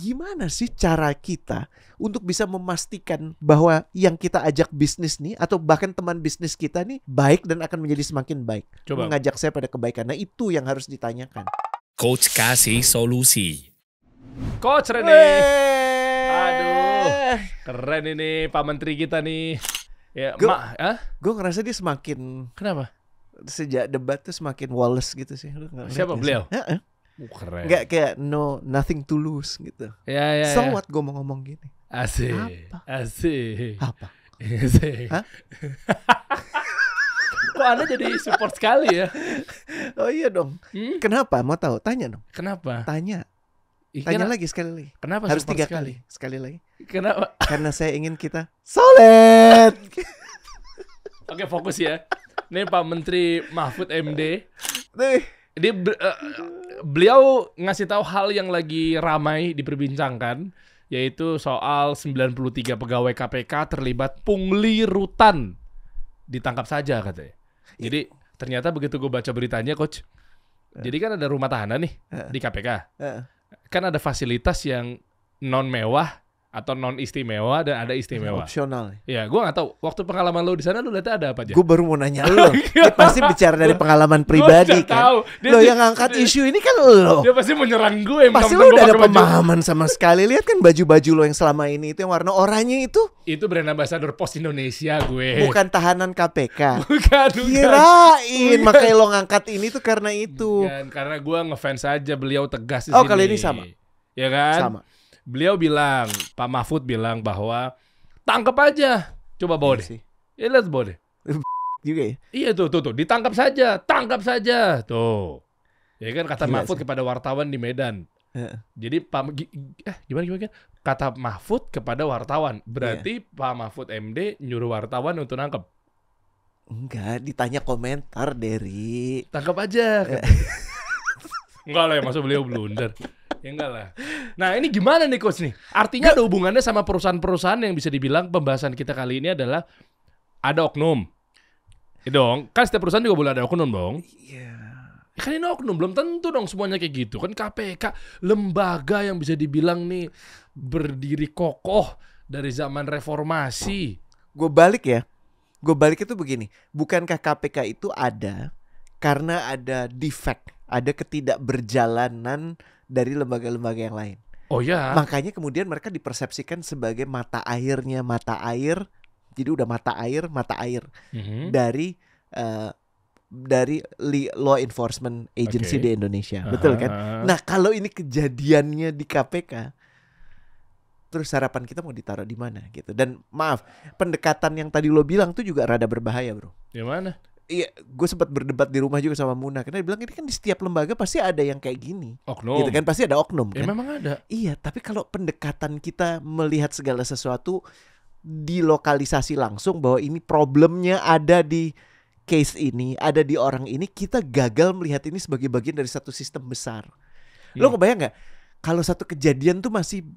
gimana sih cara kita untuk bisa memastikan bahwa yang kita ajak bisnis nih atau bahkan teman bisnis kita nih baik dan akan menjadi semakin baik. Coba. Mengajak saya pada kebaikan. Nah, itu yang harus ditanyakan. Coach kasih solusi. Coach Rene. Aduh, keren ini Pak Menteri kita nih. Ya, Gue ngerasa dia semakin, kenapa? sejak debat tuh semakin Wallace gitu sih. Siapa beliau? Heeh. Keren. Nggak kayak nothing to lose gitu. Ya. So what gue mau ngomong gini? Asik. Apa? Asik. Apa? Asik. Hah? Kok Anda jadi support sekali ya? Oh iya dong. Kenapa? Mau tahu? Tanya dong. Kenapa? Tanya Kenapa? lagi sekali lagi. Kenapa Harus support 3 sekali? kali. Sekali lagi. Kenapa? Karena saya ingin kita solid. Oke, fokus ya. Ini Pak Menteri Mahfud MD. Nih. Dia beliau ngasih tahu hal yang lagi ramai diperbincangkan, yaitu soal 93 pegawai KPK terlibat pungli rutan. Ditangkap saja katanya. Jadi ternyata begitu gue baca beritanya, Coach. Jadi kan ada rumah tahanan nih di KPK. Kan ada fasilitas yang non mewah atau non istimewa dan ada istimewa. Opsional. Ya, gue nggak tahu. Waktu pengalaman lo di sana lo lihatnya ada apa aja? Gue baru mau nanya lo. Dia pasti bicara dari pengalaman pribadi kan. Tahu. Lo yang angkat isu ini kan lo. Dia pasti menyerang gue. Pasti lo udah ada pemahaman sama sekali. Lihat kan baju-baju lo yang selama ini itu yang warna oranye itu. Itu brand ambassador Pos Indonesia gue. Bukan tahanan KPK. Bukan. Kirain makanya lo ngangkat ini tuh karena itu. Bukan, karena gue ngefans aja beliau tegas di Oh, sini. kali ini sama. Ya kan? Sama. Beliau bilang, Pak Mahfud bilang bahwa tangkap aja. Coba bawa deh. Sih. Ya lihat bawa deh. Juga ya. Iya tuh, ditangkap saja, tangkap saja. Tuh. Ya kan kata Gila Mahfud sih. kepada wartawan di Medan. Jadi gimana? Kata Mahfud kepada wartawan. Berarti Pak Mahfud MD nyuruh wartawan untuk nangkep. Enggak, ditanya komentar dari. Tangkap aja. Enggak lah ya, masa beliau blunder. Ya enggak lah. Nah ini gimana nih Coach nih? Artinya ada hubungannya sama perusahaan-perusahaan yang bisa dibilang pembahasan kita kali ini adalah ada oknum. Ya dong, kan setiap perusahaan juga boleh ada oknum dong. Iya. Ya kan ini oknum, belum tentu dong semuanya kayak gitu. Kan KPK lembaga yang bisa dibilang nih berdiri kokoh dari zaman reformasi. Gue balik itu begini. Bukankah KPK itu ada karena ada defect, ada ketidakberjalanan dari lembaga-lembaga yang lain. Oh ya. Makanya kemudian mereka dipersepsikan sebagai mata air. Jadi udah mata air dari law enforcement agency di Indonesia. Betul kan? Nah, kalau ini kejadiannya di KPK, terus harapan kita mau ditaruh di mana gitu. Dan maaf, pendekatan yang tadi lo bilang tuh juga rada berbahaya, bro. Di mana? Iya, gue sempat berdebat di rumah juga sama Muna. Karena dia bilang ini kan di setiap lembaga pasti ada yang kayak gini. Oknum. Gitu kan, pasti ada oknum kan. Ya memang ada. Iya, tapi kalau pendekatan kita melihat segala sesuatu dilokalisasi langsung bahwa ini problemnya ada di case ini, ada di orang ini, kita gagal melihat ini sebagai bagian dari satu sistem besar. Lo kebayang gak? Kalau satu kejadian tuh masih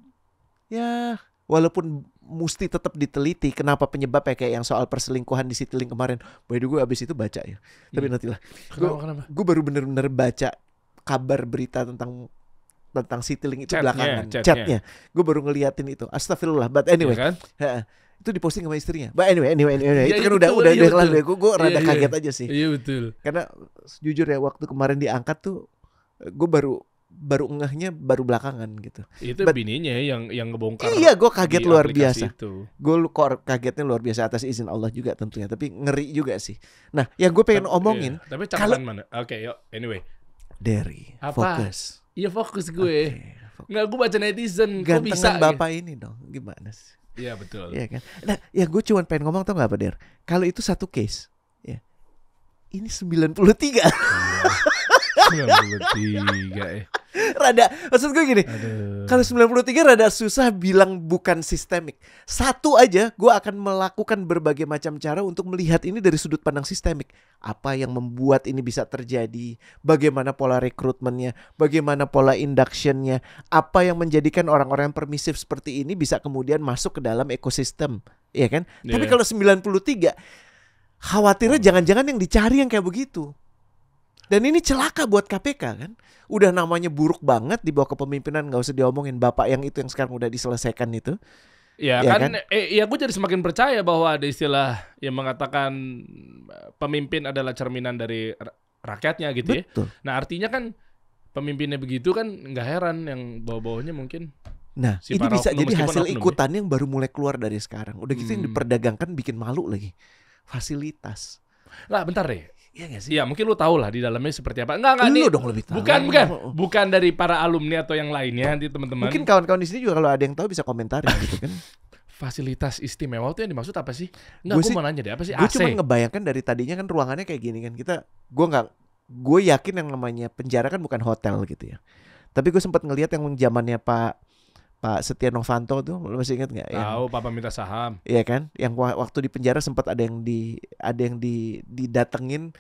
ya walaupun mesti tetap diteliti kenapa penyebabnya kayak yang soal perselingkuhan di Citilink kemarin. By the way, abis itu baca ya. Tapi nantilah. Kenapa? Gue baru bener-bener baca kabar berita tentang Citilink itu belakangan. Chatnya. Gue baru ngeliatin itu. Astagfirullah. But anyway. Ya kan? Itu diposting sama istrinya. But anyway. Ya, itu kan betul, udah iya, kelar. Gue rada kaget aja sih. Iya betul. Karena jujur ya waktu kemarin diangkat tuh gue baru ngehnya baru belakangan gitu. Itu bininya yang ngebongkar. Iya, gue kaget luar biasa. Gue kagetnya luar biasa atas izin Allah juga tentunya. Tapi ngeri juga sih. Nah, yang gue pengen omongin. Iya. Tapi catatan mana? Oke, yuk. Anyway. Dari apa? Fokus. Iya fokus gue. Nggak, gue baca netizen. Kok bisa? Bapak ini dong. Gimana sih? Iya betul. Iya kan. Nah, yang gue cuma pengen ngomong tau nggak apa Der? Kalau itu satu case, ya. Ini 93. 93 ya. Rada, maksud gue gini. Kalau 93 rada susah bilang bukan sistemik. Satu aja gue akan melakukan berbagai macam cara untuk melihat ini dari sudut pandang sistemik. Apa yang membuat ini bisa terjadi? Bagaimana pola rekrutmennya? Bagaimana pola inductionnya? Apa yang menjadikan orang-orang yang permisif seperti ini bisa kemudian masuk ke dalam ekosistem? Iya kan? Yeah. Tapi kalau 93 khawatirnya jangan-jangan yang dicari yang kayak begitu. Dan ini celaka buat KPK kan. Udah namanya buruk banget di bawah kepemimpinan, nggak usah diomongin bapak yang itu yang sekarang udah diselesaikan itu. Ya, Ya kan, kan? ya gue jadi semakin percaya bahwa ada istilah yang mengatakan pemimpin adalah cerminan dari rakyatnya gitu ya. Betul. Nah artinya kan pemimpinnya begitu kan nggak heran yang bawah-bawahnya mungkin. Nah, Si ini para bisa oknum, jadi meskipun hasil oknum ya. ikutannya yang baru mulai keluar dari sekarang. Udah gitu yang diperdagangkan bikin malu lagi. Fasilitas. Lah bentar deh. Iya gak sih? Ya mungkin lu tahu lah di dalamnya seperti apa. Enggak Lu nih. dong lebih tahu. Bukan dari para alumni atau yang lainnya nanti teman-teman. Mungkin kawan-kawan di sini juga kalau ada yang tahu bisa komentarin gitu kan. Fasilitas istimewa itu yang dimaksud apa sih? Gua Enggak, gue sih- mau nanya deh, apa sih Gue AC? cuma ngebayangkan dari tadinya kan ruangannya kayak gini kan. Gue yakin yang namanya penjara kan bukan hotel gitu ya. Tapi gue sempat ngelihat yang zamannya Pak Setia Novanto tuh, lu masih ingat nggak? Tahu papa minta saham. Iya kan? Yang waktu di penjara sempat ada yang didatengin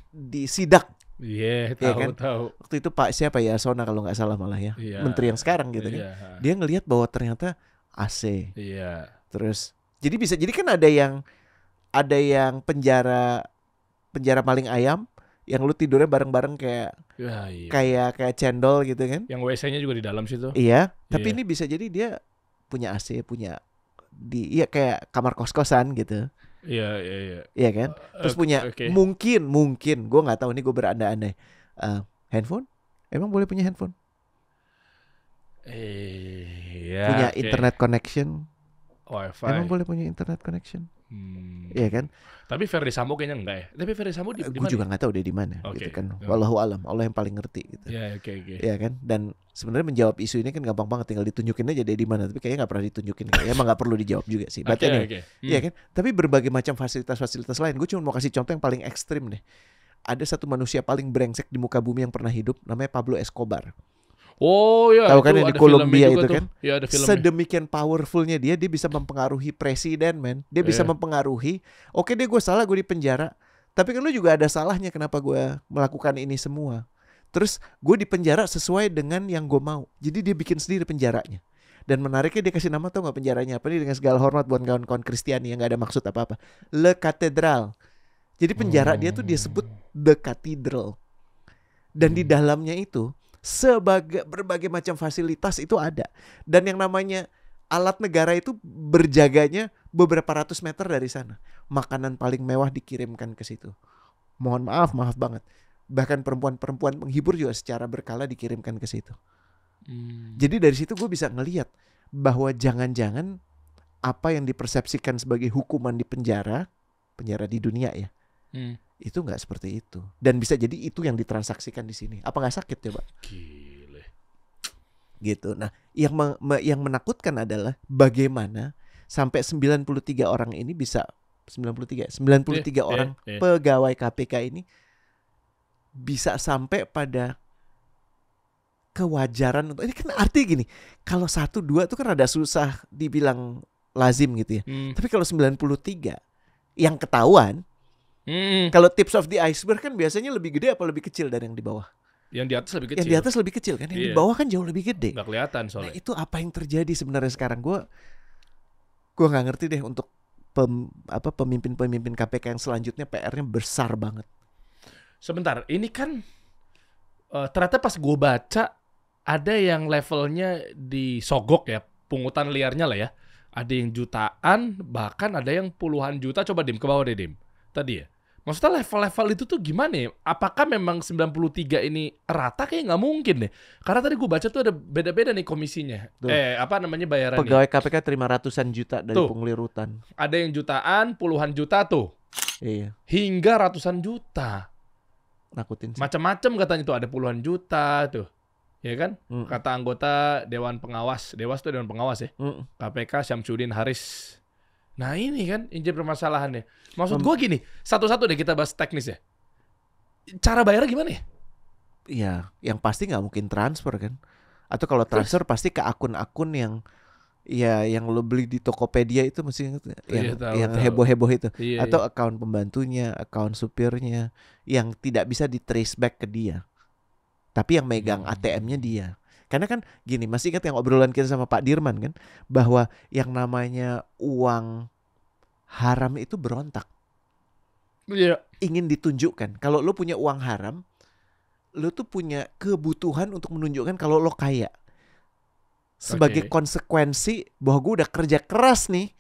disidak. Iya, Iya tahu kan? tahu. Waktu itu Pak siapa ya, Sona kalau nggak salah malah ya, Iya. menteri yang sekarang gitu kan. Iya. Dia ngelihat bahwa ternyata AC. Iya. Terus jadi kan ada yang penjara maling ayam yang lu tidurnya bareng-bareng kayak Ya, iya. kayak cendol gitu kan. Yang WC-nya juga di dalam situ. Iya, tapi Iya. ini bisa jadi dia punya AC, punya kayak kamar kos-kosan gitu. Iya. Iya kan? Terus punya Oke. mungkin gue nggak tahu, ini gue berandai-andai. Handphone? Emang boleh punya handphone? Iya. Punya oke. internet connection? Wifi. Emang boleh punya internet connection? Hmm. Iya kan? Tapi Ferdi Sambo kayaknya enggak ya. Tapi Ferdi Sambo di Gue mana? juga nggak tahu dia di mana Oke. gitu kan. Ya. Wallahu alam, Allah yang paling ngerti gitu. Iya, oke. Iya kan? Dan sebenarnya menjawab isu ini kan gampang banget, tinggal ditunjukin aja dia di mana. Tapi kayaknya nggak pernah ditunjukin. Emang nggak perlu dijawab juga sih. But Oke, anyway, oke. iya kan? Tapi berbagai macam fasilitas lain. Gue cuma mau kasih contoh yang paling ekstrim deh. Ada satu manusia paling brengsek di muka bumi yang pernah hidup, namanya Pablo Escobar. Oh ya, Tahu kan itu yang di ada filmnya Kolombia juga itu tuh. kan? Iya, ada filmnya. Sedemikian powerfulnya dia bisa mempengaruhi presiden, men. Dia bisa Iya. mempengaruhi. Oke deh, gue salah, gue di penjara. Tapi kan lu juga ada salahnya kenapa gue melakukan ini semua. Terus gue di penjara sesuai dengan yang gue mau. Jadi dia bikin sendiri penjaranya. Dan menariknya dia kasih nama, tau gak penjaranya apa? Ini dengan segala hormat buat kawan-kawan Kristiani yang gak ada maksud apa-apa. Le Cathedral. Jadi penjara dia tuh dia sebut The Cathedral. Dan di dalamnya itu berbagai macam fasilitas itu ada. Dan yang namanya alat negara itu berjaganya beberapa ratus meter dari sana. Makanan paling mewah dikirimkan ke situ. Mohon maaf banget. Bahkan perempuan-perempuan penghibur juga secara berkala dikirimkan ke situ. Jadi dari situ gue bisa ngelihat bahwa jangan-jangan apa yang dipersepsikan sebagai hukuman di penjara di dunia ya, itu nggak seperti itu. Dan bisa jadi itu yang ditransaksikan di sini. Apa nggak sakit coba? Gile. Gitu. Nah, yang menakutkan adalah bagaimana sampai 93 orang ini bisa 93 orang Iya. pegawai KPK ini bisa sampai pada kewajaran untuk ini kan artinya gini, kalau 1 2 itu kan ada susah dibilang lazim gitu ya. Tapi kalau 93 yang ketahuan, kalau tips of the iceberg kan biasanya lebih gede apa lebih kecil dari yang di bawah? Yang di atas lebih kecil. Yang di atas lebih kecil kan, yang di Iya. bawah kan jauh lebih gede. Nggak kelihatan Nah, soalnya. itu apa yang terjadi sebenarnya sekarang? Gue nggak ngerti deh untuk pemimpin-pemimpin KPK yang selanjutnya PR-nya besar banget. Sebentar, ini kan ternyata pas gue baca ada yang levelnya disogok ya, pungutan liarnya lah ya. Ada yang jutaan, bahkan ada yang puluhan juta. Coba Dim, ke bawah deh Dim. Tadi ya. Maksudnya level-level itu tuh gimana ya? Apakah memang 93 ini rata? Kayak nggak mungkin deh. Karena tadi gue baca tuh ada beda-beda nih komisinya. Tuh. Apa namanya bayarannya? Pegawai KPK terima ratusan juta dari Tuh. pungli rutan. Ada yang jutaan, puluhan juta tuh. Iya, Hingga ratusan juta. nakutin sih. Macam-macam katanya tuh, ada puluhan juta tuh. Ya kan? Mm. Kata anggota Dewan Pengawas. Dewas tuh Dewan Pengawas ya. Mm. KPK Syamsuddin Haris. Nah ini kan injil permasalahannya. Maksud gue gini, satu-satu deh kita bahas teknis ya. Cara bayarnya gimana ya? Iya, yang pasti nggak mungkin transfer kan? Atau kalau transfer pasti ke akun-akun yang lo beli di Tokopedia itu mesti Iya, tahu. heboh-heboh itu. Iya, Atau akun pembantunya, akun supirnya yang tidak bisa di trace back ke dia. Tapi yang megang ATM-nya dia. Karena kan gini, masih ingat yang obrolan kita sama Pak Dirman kan, bahwa yang namanya uang haram itu berontak. Iya. ingin ditunjukkan. Kalau lo punya uang haram, lo tuh punya kebutuhan untuk menunjukkan kalau lo kaya. Sebagai konsekuensi bahwa gue udah kerja keras nih,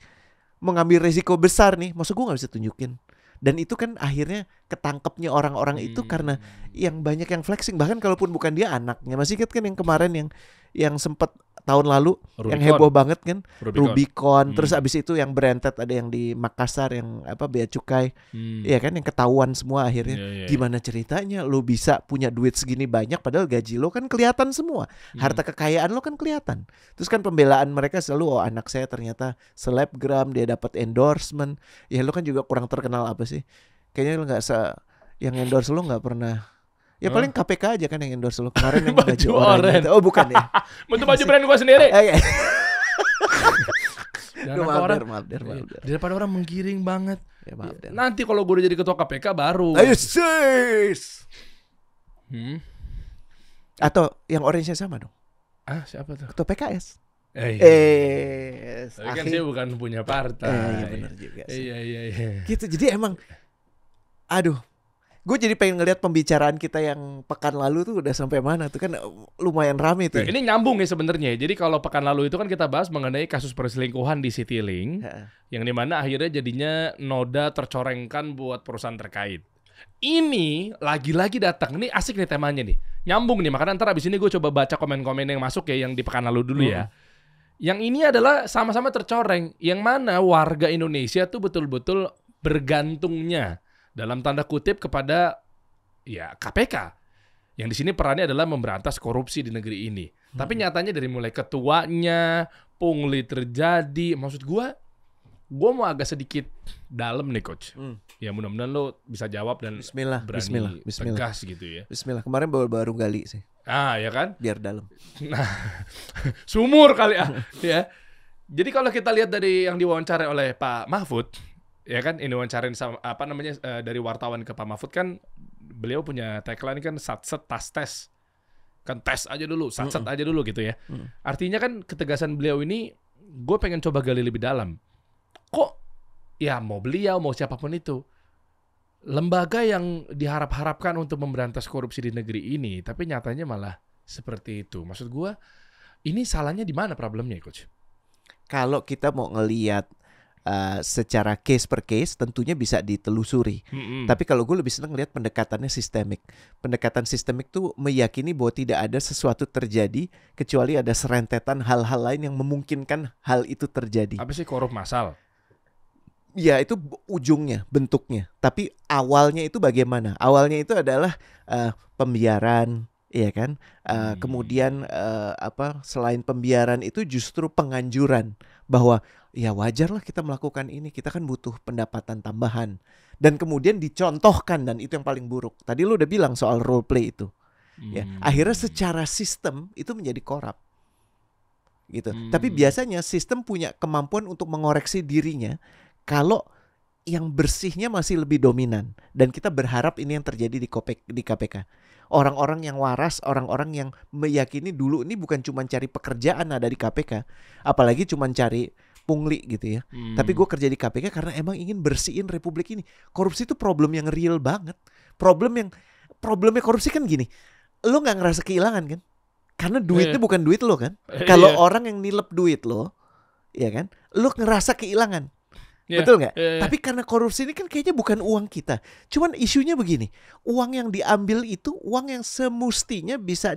mengambil resiko besar nih, maksud gue gak bisa tunjukin. Dan itu kan akhirnya ketangkepnya orang-orang itu karena yang banyak yang flexing. Bahkan kalaupun bukan dia anaknya. Masih ingat kan yang kemarin yang sempat tahun lalu Rubicon. yang heboh banget kan, Rubicon. Hmm. Terus abis itu yang Branded, ada yang di Makassar yang bea cukai. Iya kan, yang ketahuan semua akhirnya. Iya. Gimana ceritanya lo bisa punya duit segini banyak padahal gaji lo kan kelihatan semua. Harta kekayaan lo kan kelihatan. Terus kan pembelaan mereka selalu, oh anak saya ternyata selebgram, dia dapat endorsement. Ya lo kan juga kurang terkenal apa sih? Kayaknya lo nggak yang endorse lo nggak pernah. Ya paling KPK aja kan yang endorse lo kemarin yang baju oranye. Oh bukan ya? Itu baju brand gue sendiri. Oke. Maaf. Daripada orang menggiring banget. Ya, maaf, nanti kalau gue udah jadi ketua KPK baru. Ayo sis. Atau yang orange sama dong. Ah, siapa tuh? Ketua PKS. Tapi kan saya bukan punya partai. Iya benar juga sih. Iya. Gitu. Jadi emang aduh, gue jadi pengen ngeliat pembicaraan kita yang pekan lalu tuh udah sampai mana tuh, kan lumayan rame tuh. Ini nyambung ya sebenarnya. Jadi kalau pekan lalu itu kan kita bahas mengenai kasus perselingkuhan di Citylink, yang dimana akhirnya jadinya noda tercorengkan buat perusahaan terkait. Ini lagi-lagi datang, ini asik nih temanya nih, nyambung nih. Makanya ntar abis ini gue coba baca komen-komen yang masuk ya, yang di pekan lalu dulu ya. Yang ini adalah sama-sama tercoreng, yang mana warga Indonesia tuh betul-betul bergantungnya dalam tanda kutip kepada ya KPK, yang di sini perannya adalah memberantas korupsi di negeri ini. Tapi nyatanya dari mulai ketuanya, pungli terjadi. Maksud gue mau agak sedikit dalam nih coach. Ya mudah-mudahan lo bisa jawab dan berani tegas gitu ya. Bismillah. Kemarin baru gali sih. Ah ya kan? Biar dalam. Nah, sumur kali ya. Jadi kalau kita lihat dari yang diwawancara oleh Pak Mahfud, ya kan, ini wawancarin sama dari wartawan ke Pak Mahfud kan, beliau punya tagline kan satset tas tes. Kan tes aja dulu, satset aja dulu gitu ya. Artinya kan ketegasan beliau ini gue pengen coba gali lebih dalam. Kok ya mau beliau mau siapapun itu, lembaga yang diharap-harapkan untuk memberantas korupsi di negeri ini, tapi nyatanya malah seperti itu. Maksud gue, ini salahnya di mana problemnya, coach? Kalau kita mau ngelihat secara case per case, tentunya bisa ditelusuri. Tapi kalau gue lebih senang lihat pendekatannya sistemik. Pendekatan sistemik tuh meyakini bahwa tidak ada sesuatu terjadi kecuali ada serentetan hal-hal lain yang memungkinkan hal itu terjadi. Apa sih korup massal? Ya itu ujungnya, bentuknya. Tapi awalnya itu bagaimana? Awalnya itu adalah pembiaran, iya kan? Kemudian selain pembiaran itu justru penganjuran bahwa ya wajarlah kita melakukan ini. Kita kan butuh pendapatan tambahan. Dan kemudian dicontohkan, dan itu yang paling buruk. Tadi lu udah bilang soal role play itu. Ya, akhirnya secara sistem itu menjadi korup. Gitu. Tapi biasanya sistem punya kemampuan untuk mengoreksi dirinya kalau yang bersihnya masih lebih dominan. Dan kita berharap ini yang terjadi di KPK. Orang-orang yang waras, orang-orang yang meyakini dulu ini bukan cuma cari pekerjaan ada di KPK, apalagi cuma cari pungli gitu ya. Tapi gue kerja di KPK karena emang ingin bersihin republik ini. Korupsi itu problem yang real banget. Problemnya korupsi kan gini, lo nggak ngerasa kehilangan kan? Karena duitnya bukan duit lo kan. Kalau orang yang nilep duit lo, ya kan, lo ngerasa kehilangan. Betul nggak? Tapi karena korupsi ini kan kayaknya bukan uang kita. Cuman isunya begini, uang yang diambil itu uang yang semestinya bisa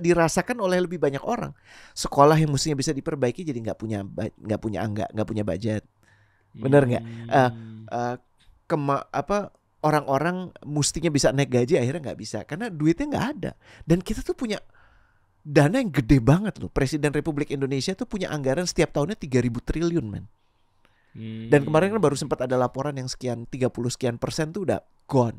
dirasakan oleh lebih banyak orang. Sekolah yang mestinya bisa diperbaiki jadi nggak punya budget. Bener nggak? Orang-orang mestinya bisa naik gaji akhirnya nggak bisa karena duitnya nggak ada. Dan kita tuh punya dana yang gede banget loh. Presiden Republik Indonesia tuh punya anggaran setiap tahunnya 3.000 triliun men. Dan kemarin kan baru sempat ada laporan yang 30 sekian persen tuh udah gone,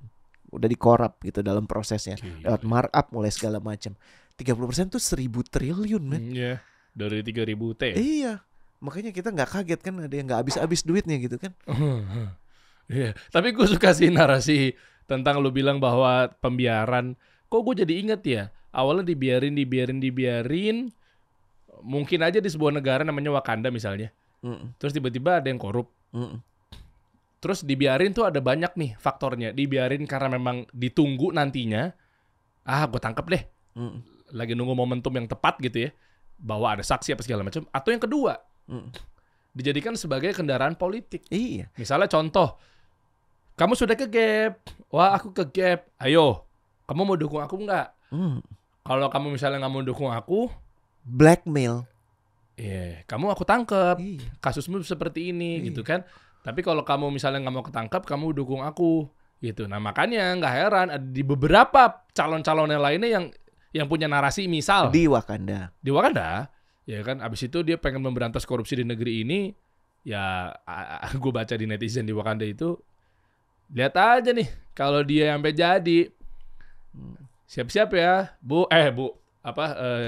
udah dikorup gitu dalam prosesnya, lewat markup mulai segala macam. 30% tuh 1.000 triliun men. Iya, dari 3.000 T. Iya, makanya kita nggak kaget kan ada yang nggak habis-habis duitnya gitu kan. Iya, tapi gue suka sih narasi tentang lu bilang bahwa pembiaran. Kok gue jadi inget ya, awalnya dibiarin, mungkin aja di sebuah negara namanya Wakanda misalnya. Terus tiba-tiba ada yang korup. Terus dibiarin tuh ada banyak nih faktornya. Dibiarin karena memang ditunggu nantinya. Gue tangkep deh. Lagi nunggu momentum yang tepat gitu ya. Bahwa ada saksi apa segala macam. Atau yang kedua, dijadikan sebagai kendaraan politik. Iya. Misalnya contoh, kamu sudah ke Gap. Wah, aku ke Gap. Ayo, kamu mau dukung aku nggak? Kalau kamu misalnya nggak mau dukung aku, Blackmail. kamu aku tangkep. Iya. Kasusmu seperti ini, Iya. gitu kan? Tapi kalau kamu misalnya nggak mau ketangkap, kamu dukung aku, gitu. Nah makanya nggak heran ada di beberapa calon-calon yang lainnya yang punya narasi misal Di Wakanda. ya kan? Abis itu dia pengen memberantas korupsi di negeri ini, ya gue baca di netizen di Wakanda itu, lihat aja nih kalau dia sampai jadi, siap-siap ya, bu,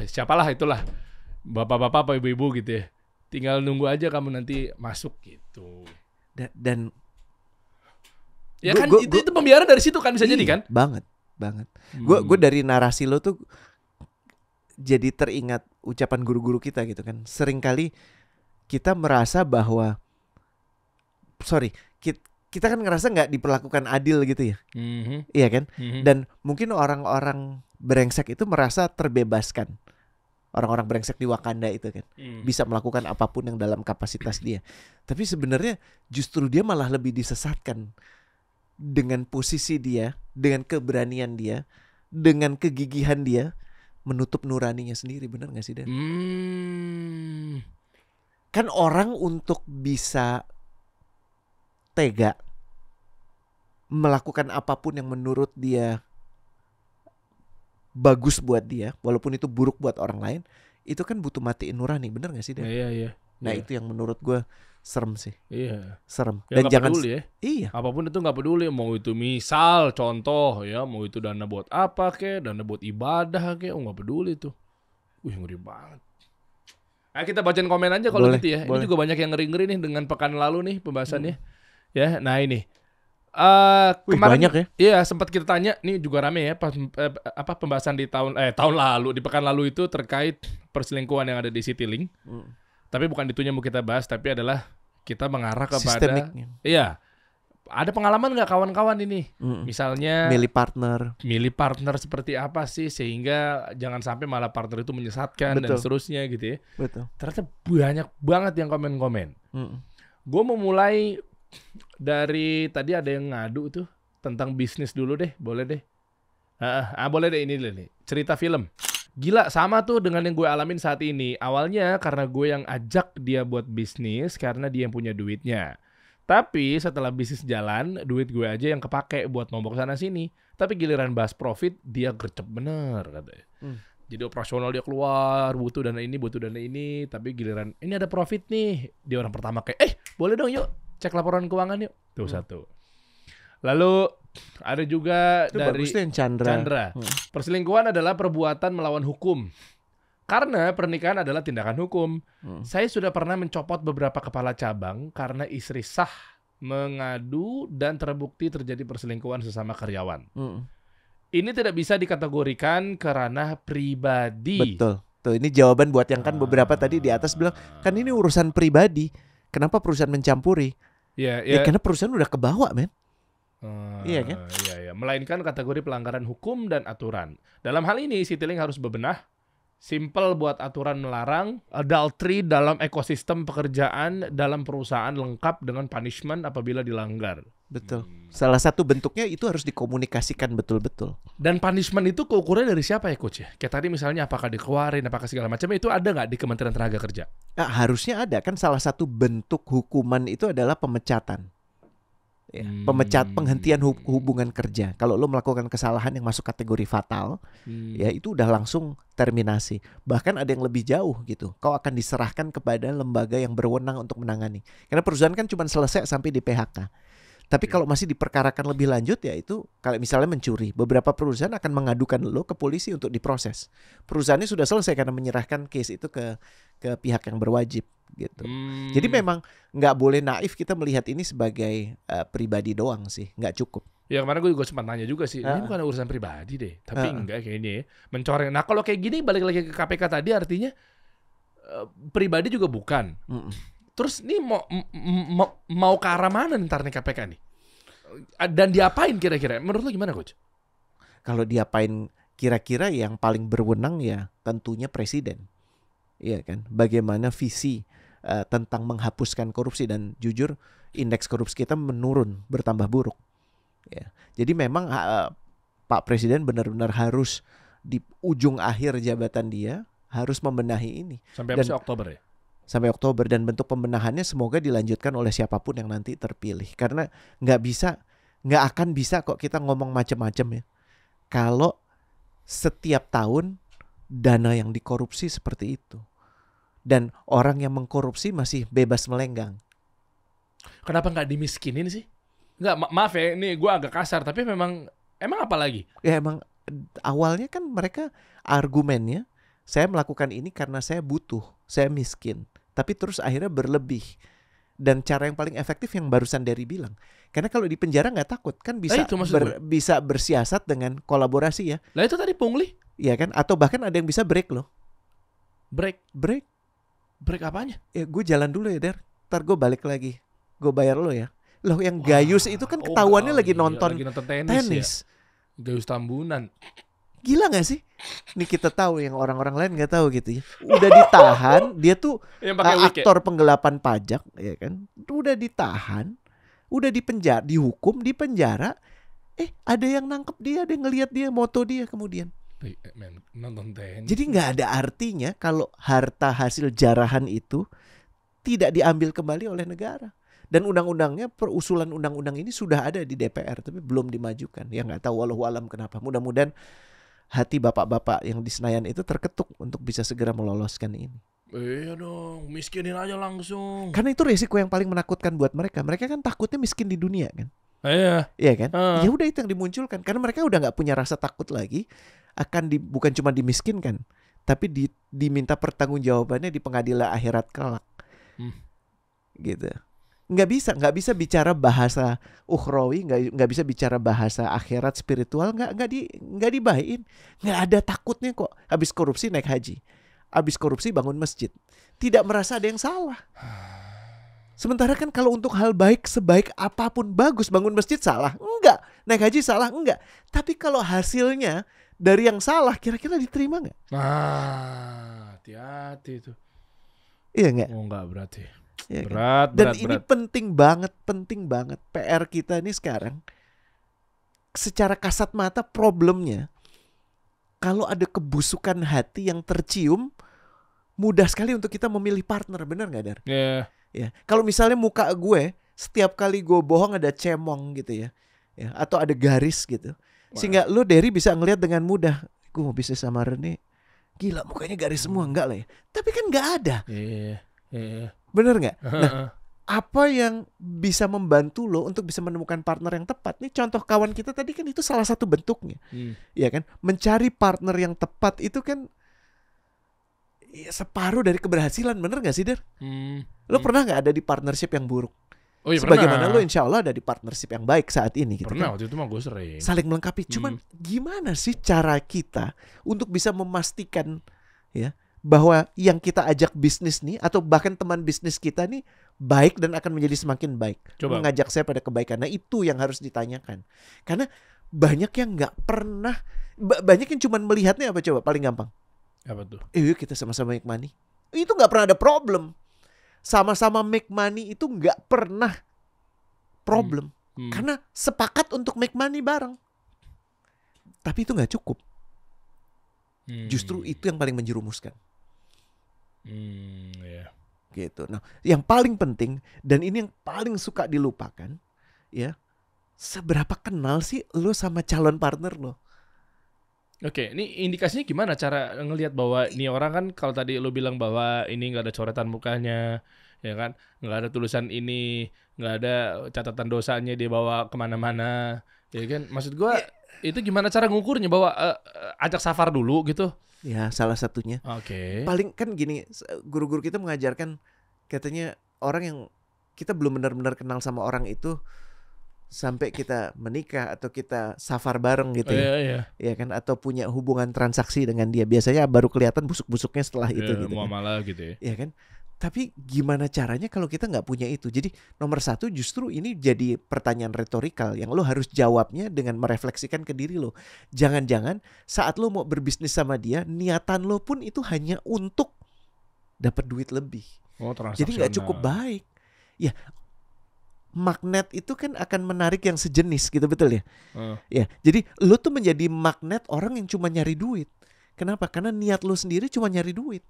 siapalah itulah, bapak-bapak apa ibu-ibu gitu ya, tinggal nunggu aja kamu nanti masuk gitu. Dan Ya Gua- kan gua- itu pembiaran dari situ kan bisa jadi iya, kan? banget. Gue dari narasi lo tuh jadi teringat ucapan guru-guru kita gitu kan. Seringkali kita merasa bahwa kita kan ngerasa nggak diperlakukan adil gitu ya. Mhm, Iya kan? mhm. Dan mungkin orang-orang brengsek itu merasa terbebaskan. Orang-orang brengsek di Wakanda itu kan bisa melakukan apapun yang dalam kapasitas dia. Tapi sebenarnya justru dia malah lebih disesatkan dengan posisi dia, dengan keberanian dia, dengan kegigihan dia menutup nuraninya sendiri. Benar gak sih, Dan? Kan orang untuk bisa tega melakukan apapun yang menurut dia bagus buat dia, walaupun itu buruk buat orang lain, itu kan butuh matiin nurani. Bener gak sih, Dan? Iya. Nah, Iya. itu yang menurut gue serem sih. Iya. Serem. Ya, Dan nggak jangan peduli ya. Iya. Apapun itu nggak peduli. Mau itu misal contoh ya, mau itu dana buat apa kek, dana buat ibadah kek, nggak peduli tuh. Wih, ngeri banget. Nah, kita bacain komen aja kalau Boleh, gitu ya. boleh. Ini juga banyak yang ngeri-ngeri nih dengan pekan lalu nih pembahasannya. Ya, nah ini. Wih, Kemarin banyak ya. Iya, sempat kita tanya, nih juga rame ya pembahasan di tahun lalu, di pekan lalu itu terkait perselingkuhan yang ada di Citylink. Tapi bukan itunya mau kita bahas, tapi adalah kita mengarah kepada Sistemiknya. iya. Ada pengalaman nggak kawan-kawan ini? Misalnya milih partner seperti apa sih sehingga jangan sampai malah partner itu menyesatkan dan Betul. seterusnya gitu ya. Betul. Ternyata banyak banget yang komen-komen. Gue mau mulai dari tadi ada yang ngadu tuh tentang bisnis dulu deh, boleh deh. Boleh deh ini nih, cerita film. Gila sama tuh dengan yang gue alamin saat ini. Awalnya karena gue yang ajak dia buat bisnis karena dia yang punya duitnya. Tapi setelah bisnis jalan, duit gue aja yang kepake buat nombok sana sini. Tapi giliran bahas profit, dia gercep bener katanya. Jadi operasional dia keluar, butuh dana ini, tapi giliran ini ada profit nih. Dia orang pertama kayak, boleh dong yuk, cek laporan keuangan yuk. Tuh satu. Lalu ada juga Itu dari bagus tuh yang Chandra. Perselingkuhan adalah perbuatan melawan hukum. Karena pernikahan adalah tindakan hukum. Saya sudah pernah mencopot beberapa kepala cabang karena istri sah mengadu dan terbukti terjadi perselingkuhan sesama karyawan. Ini tidak bisa dikategorikan ke ranah pribadi. Betul. Tuh ini jawaban buat yang kan beberapa tadi di atas bilang kan ini urusan pribadi. Kenapa perusahaan mencampuri? Ya, Ya karena perusahaan udah kebawa, men. Iya kan? Iya. Melainkan kategori pelanggaran hukum dan aturan. Dalam hal ini, Citylink harus bebenah. Simple buat aturan melarang adultery dalam ekosistem pekerjaan dalam perusahaan lengkap dengan punishment apabila dilanggar. Betul. Salah satu bentuknya itu harus dikomunikasikan betul-betul. Dan punishment itu keukurannya dari siapa ya coach ya? Kayak tadi misalnya apakah dikeluarin, apakah segala macam itu ada nggak di Kementerian Tenaga Kerja? Nah, harusnya ada kan salah satu bentuk hukuman itu adalah pemecatan. Ya, penghentian hubungan kerja. Kalau lo melakukan kesalahan yang masuk kategori fatal, ya itu udah langsung terminasi. Bahkan ada yang lebih jauh gitu. Kau akan diserahkan kepada lembaga yang berwenang untuk menangani. Karena perusahaan kan cuma selesai sampai di PHK. Tapi kalau masih diperkarakan lebih lanjut ya itu kalau misalnya mencuri, beberapa perusahaan akan mengadukan lo ke polisi untuk diproses. Perusahaannya sudah selesai karena menyerahkan case itu ke pihak yang berwajib gitu. Jadi memang nggak boleh naif kita melihat ini sebagai pribadi doang sih, nggak cukup. Ya kemarin gue juga sempat nanya juga sih, ini bukan urusan pribadi deh, tapi enggak kayaknya ya. Mencoreng. Nah kalau kayak gini balik lagi ke KPK tadi artinya pribadi juga bukan. Terus nih mau ke arah mana ntar nih KPK nih? Dan diapain kira-kira? Menurut lo gimana, Coach? Kalau diapain kira-kira yang paling berwenang ya tentunya presiden. Iya kan? Bagaimana visi tentang menghapuskan korupsi, dan jujur indeks korupsi kita menurun, bertambah buruk. Ya. Jadi memang Pak Presiden benar-benar harus di ujung akhir jabatan dia harus membenahi ini. Sampai apa sih, Oktober ya? Sampai Oktober, dan bentuk pembenahannya semoga dilanjutkan oleh siapapun yang nanti terpilih. Karena nggak akan bisa kok kita ngomong macam-macam ya. Kalau setiap tahun dana yang dikorupsi seperti itu. Dan orang yang mengkorupsi masih bebas melenggang. Kenapa nggak dimiskinin sih? Nggak, maaf ya, ini gue agak kasar, tapi emang apa lagi? Ya emang awalnya kan mereka argumennya, saya melakukan ini karena saya butuh, saya miskin. Tapi terus akhirnya berlebih. Dan cara yang paling efektif yang barusan Dery bilang. Karena kalau di penjara nggak takut, kan bisa bisa bersiasat dengan kolaborasi ya. Lah itu tadi pungli. Iya kan? Atau bahkan ada yang bisa break loh. Break apanya? Ya gue jalan dulu ya Der, ntar gue balik lagi, gue bayar lo ya. Loh yang gayus itu kan ketahuannya lagi nonton tenis. Ya. Gayus Tambunan. Gila gak sih? Nih kita tahu yang orang-orang lain gak tahu gitu ya. Udah ditahan, dia tuh aktor penggelapan pajak ya kan. Udah ditahan, udah dipenjara, dihukum, dipenjara. Ada yang nangkep dia, ada yang ngelihat dia, moto dia kemudian. Nonton tenis. Jadi gak ada artinya kalau harta hasil jarahan itu tidak diambil kembali oleh negara. Dan undang-undangnya, perusulan undang-undang ini sudah ada di DPR tapi belum dimajukan. Ya nggak tahu wallahu alam kenapa. Mudah-mudahan hati bapak-bapak yang di Senayan itu terketuk untuk bisa segera meloloskan ini. Iya dong, miskinin aja langsung. Karena itu resiko yang paling menakutkan buat mereka. Mereka kan takutnya miskin di dunia kan. Iya. Iya kan? Ya udah itu yang dimunculkan. Karena mereka udah nggak punya rasa takut lagi. Bukan cuma dimiskinkan, tapi diminta pertanggungjawabannya di pengadilan akhirat kelak. Gitu. Nggak bisa bicara bahasa ukhrawi, nggak bisa bicara bahasa akhirat spiritual, nggak dibahain, nggak ada takutnya kok. Habis korupsi naik haji, habis korupsi bangun masjid, tidak merasa ada yang salah. Sementara kan kalau untuk hal baik, sebaik apapun bagus, bangun masjid salah, enggak, naik haji salah, enggak. Tapi kalau hasilnya dari yang salah, kira-kira diterima nggak? Hati-hati itu. Iya nggak? Oh nggak berarti. Ya, berat. Ini penting banget PR kita ini sekarang. Secara kasat mata problemnya, kalau ada kebusukan hati yang tercium, mudah sekali untuk kita memilih partner, benar nggak Dar? Yeah. Ya. Kalau misalnya muka gue setiap kali gue bohong ada cemong gitu ya, atau ada garis gitu, sehingga lo Dery bisa ngelihat dengan mudah, gue mau bisnis sama Rene, gila mukanya garis semua, enggak lah ya. Tapi kan nggak ada. Iya. Bener nggak? Nah, apa yang bisa membantu lo untuk bisa menemukan partner yang tepat? Nih contoh kawan kita tadi kan itu salah satu bentuknya, ya kan? Mencari partner yang tepat itu kan ya, separuh dari keberhasilan, bener nggak sih Der? Lo pernah nggak ada di partnership yang buruk? Oh iya, sebagaimana pernah. lo insya Allah ada di partnership yang baik saat ini gitu. Pernah kan? waktu itu mah gue sering. Saling melengkapi. Cuman gimana sih cara kita untuk bisa memastikan ya bahwa yang kita ajak bisnis nih atau bahkan teman bisnis kita nih baik dan akan menjadi semakin baik. Coba. Mengajak saya pada kebaikan. Nah itu yang harus ditanyakan. Karena banyak yang nggak pernah, banyak yang cuma melihatnya apa coba paling gampang. Apa tuh? Kita sama-sama make money. Itu nggak pernah ada problem. Sama-sama make money itu nggak pernah problem. Karena sepakat untuk make money bareng. Tapi itu nggak cukup. Justru itu yang paling menjerumuskan. Yeah. Gitu. Nah, yang paling penting dan ini yang paling suka dilupakan, ya, seberapa kenal sih lo sama calon partner lo? Oke, ini indikasinya gimana cara ngelihat bahwa ini orang kan, kalau tadi lo bilang bahwa ini nggak ada coretan mukanya, ya kan, nggak ada tulisan ini, nggak ada catatan dosanya dia bawa kemana-mana, ya kan? Maksud gua itu gimana cara ngukurnya, bahwa ajak safar dulu gitu? Ya, salah satunya. Oke. Paling kan gini, guru-guru kita mengajarkan katanya orang yang kita belum benar-benar kenal sama orang itu sampai kita menikah atau kita safar bareng gitu Iya. Ya kan, atau punya hubungan transaksi dengan dia. Biasanya baru kelihatan busuk-busuknya setelah itu gitu. Muamalah gitu ya. Ya kan? Tapi gimana caranya kalau kita nggak punya itu? Jadi nomor satu justru ini jadi pertanyaan retorikal yang lo harus jawabnya dengan merefleksikan ke diri lo. Jangan-jangan saat lo mau berbisnis sama dia, niatan lo pun itu hanya untuk dapat duit lebih. Oh, Jadi nggak cukup baik. Ya, magnet itu kan akan menarik yang sejenis gitu, betul ya? Ya, jadi lo tuh menjadi magnet orang yang cuma nyari duit. Kenapa? Karena niat lo sendiri cuma nyari duit.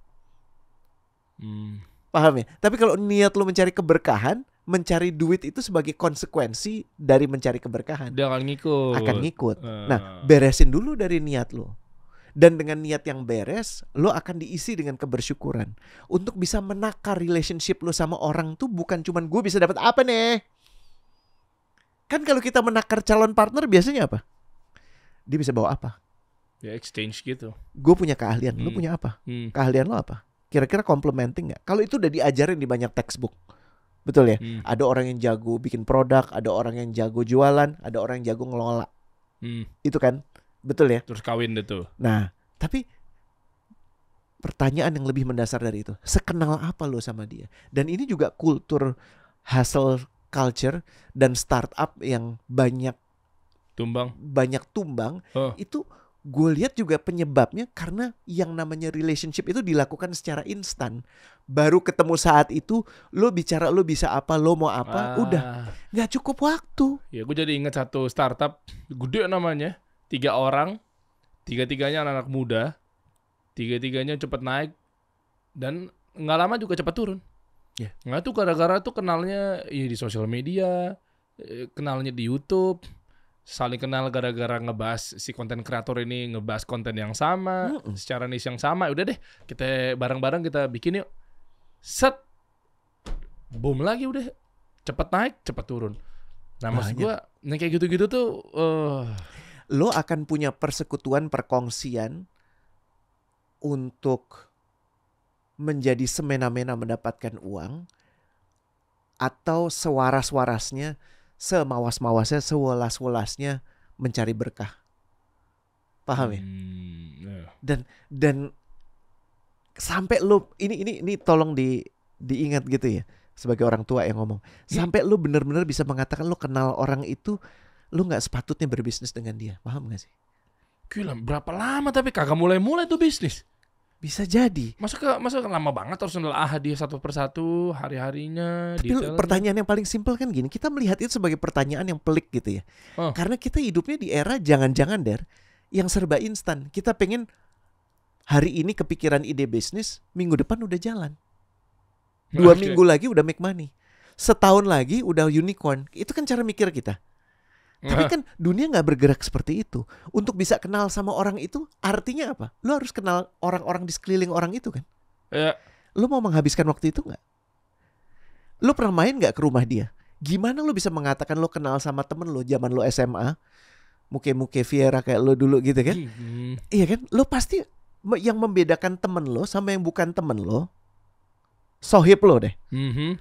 Paham ya? Tapi kalau niat lo mencari keberkahan, mencari duit itu sebagai konsekuensi dari mencari keberkahan. Dia akan ngikut. Nah, beresin dulu dari niat lo. Dan dengan niat yang beres, lo akan diisi dengan kebersyukuran. Untuk bisa menakar relationship lo sama orang tuh bukan cuman gue bisa dapat apa nih. Kan kalau kita menakar calon partner biasanya apa? Dia bisa bawa apa? Ya exchange gitu. Gue punya keahlian, lo punya apa? Keahlian lo apa? Kira-kira complementing gak? Kalau itu udah diajarin di banyak textbook. Betul ya? Ada orang yang jago bikin produk, ada orang yang jago jualan, ada orang yang jago ngelola. Itu kan? Betul ya? Terus kawin deh tuh. Nah, tapi pertanyaan yang lebih mendasar dari itu, sekenal apa lo sama dia? Dan ini juga kultur hustle culture dan startup yang banyak tumbang. Itu gue lihat juga penyebabnya karena yang namanya relationship itu dilakukan secara instan. Baru ketemu saat itu, lo bicara lo bisa apa, lo mau apa, udah nggak cukup waktu. Ya, gue jadi ingat satu startup gede namanya, 3 orang, 3-tiganya anak-anak muda, 3-tiganya cepet naik dan nggak lama juga cepet turun. Nggak tuh gara-gara tuh kenalnya di sosial media, kenalnya di YouTube. Saling kenal gara-gara ngebahas si konten kreator ini ngebahas konten yang sama, secara niche yang sama. Udah deh, kita bareng-bareng kita bikin yuk. Set. Boom lagi udah. Cepet naik, cepet turun. Nah, maksud gue, kayak gitu-gitu tuh lo akan punya persekutuan, perkongsian untuk menjadi semena-mena mendapatkan uang atau sewaras-warasnya, semawas-mawasnya, sewelas-welasnya mencari berkah. Paham ya? Dan sampai lo ini tolong diingat gitu ya, sebagai orang tua yang ngomong. Sampai lo benar-benar bisa mengatakan lo kenal orang itu, lo nggak sepatutnya berbisnis dengan dia. Paham nggak sih? Gila, berapa lama tapi kagak mulai-mulai tuh bisnis. Bisa jadi. Masa lama banget harus nelaah dia satu persatu hari-harinya. Tapi pertanyaan yang paling simpel kan gini, kita melihat itu sebagai pertanyaan yang pelik gitu ya. Karena kita hidupnya di era jangan-jangan yang serba instan. Kita pengen hari ini kepikiran ide bisnis, minggu depan udah jalan. 2 minggu lagi udah make money. Setahun lagi udah unicorn. Itu kan cara mikir kita. Tapi kan dunia gak bergerak seperti itu. Untuk bisa kenal sama orang itu artinya apa? Lo harus kenal orang-orang di sekeliling orang itu kan. Lo mau menghabiskan waktu itu gak? Lo pernah main gak ke rumah dia? Gimana lo bisa mengatakan lo kenal sama temen lo zaman lo SMA, Muke Viera kayak lo dulu gitu kan? Iya kan? Lo pasti yang membedakan temen lo sama yang bukan temen lo, sohib lo deh.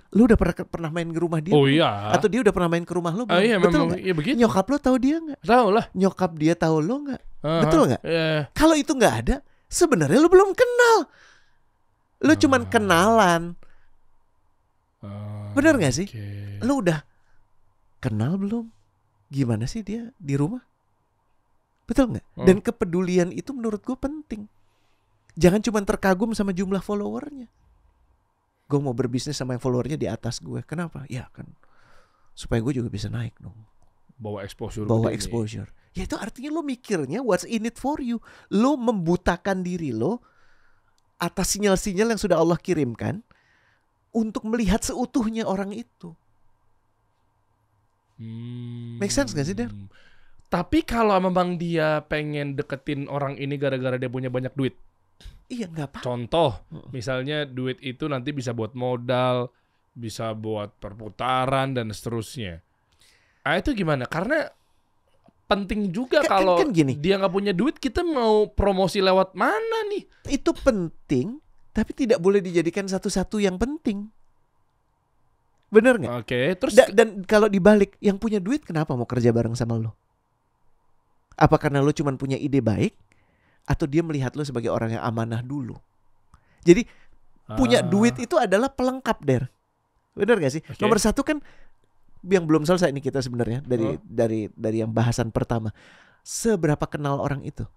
Lo udah pernah main ke rumah dia? Oh iya. Atau dia udah pernah main ke rumah lo? Iya, betul nggak? Iya begitu. Nyokap lo tahu dia nggak? Tahu lah. Nyokap dia tahu lo nggak? Betul nggak? Yeah. Kalau itu nggak ada, sebenarnya lo belum kenal. Lo cuman kenalan. Bener nggak sih? Lo udah kenal belum? Gimana sih dia di rumah? Betul nggak? Dan kepedulian itu menurut gue penting. Jangan cuma terkagum sama jumlah followernya. Gue mau berbisnis sama yang followernya di atas gue. Kenapa? Ya kan supaya gue juga bisa naik dong. Bawa exposure. Ya itu artinya lo mikirnya what's in it for you. Lo membutakan diri lo atas sinyal-sinyal yang sudah Allah kirimkan untuk melihat seutuhnya orang itu. Make sense gak sih, Der? Tapi kalau memang dia pengen deketin orang ini gara-gara dia punya banyak duit. Iya, nggak apa. Contoh, misalnya duit itu nanti bisa buat modal, bisa buat perputaran dan seterusnya. Itu gimana? Karena penting juga kalau gini, dia nggak punya duit, kita mau promosi lewat mana nih? Itu penting, tapi tidak boleh dijadikan satu-satu yang penting. Bener nggak? Oke, terus dan kalau dibalik, yang punya duit kenapa mau kerja bareng sama lo? Apa karena lo cuma punya ide baik? Atau dia melihat lo sebagai orang yang amanah dulu? Jadi Punya duit itu adalah pelengkap, Der. Bener gak sih? Oke. Nomor satu kan yang belum selesai nih kita sebenarnya dari yang bahasan pertama. Seberapa kenal orang itu?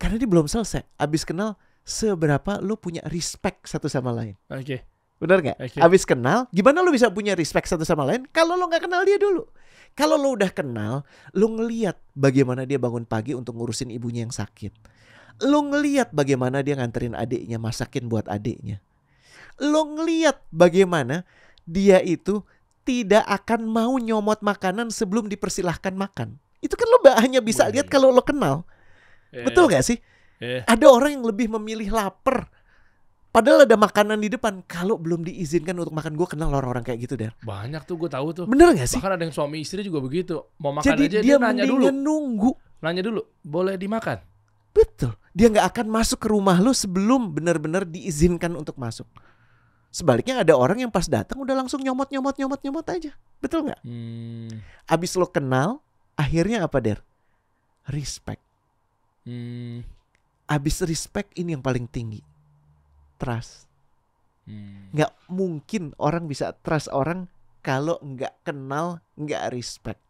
Karena dia belum selesai. Abis kenal, seberapa lu punya respect satu sama lain? Oke. Bener gak? Oke. Abis kenal, gimana lu bisa punya respect satu sama lain kalau lu gak kenal dia dulu? Kalau lu udah kenal, lu ngeliat bagaimana dia bangun pagi untuk ngurusin ibunya yang sakit. Lu ngeliat bagaimana dia nganterin adiknya, masakin buat adiknya. Lu ngeliat bagaimana dia itu tidak akan mau nyomot makanan sebelum dipersilahkan makan. Itu kan lo hanya bisa lihat kalau lo kenal. Betul gak sih? Ada orang yang lebih memilih lapar, padahal ada makanan di depan. Kalau belum diizinkan untuk makan, gue kenal orang-orang kayak gitu, Der. Banyak tuh, gue tahu tuh. Bener gak sih? Bahkan ada yang suami istri juga begitu. Mau makan Jadi aja dia nanya dulu. nunggu. Nanya dulu, boleh dimakan? Betul. Dia gak akan masuk ke rumah lo sebelum benar-benar diizinkan untuk masuk. Sebaliknya ada orang yang pas datang udah langsung nyomot aja. Betul gak? Abis lo kenal, akhirnya apa, Der? Respect. Abis respect, ini yang paling tinggi. Trust. Gak mungkin orang bisa trust orang kalau gak kenal, gak respect.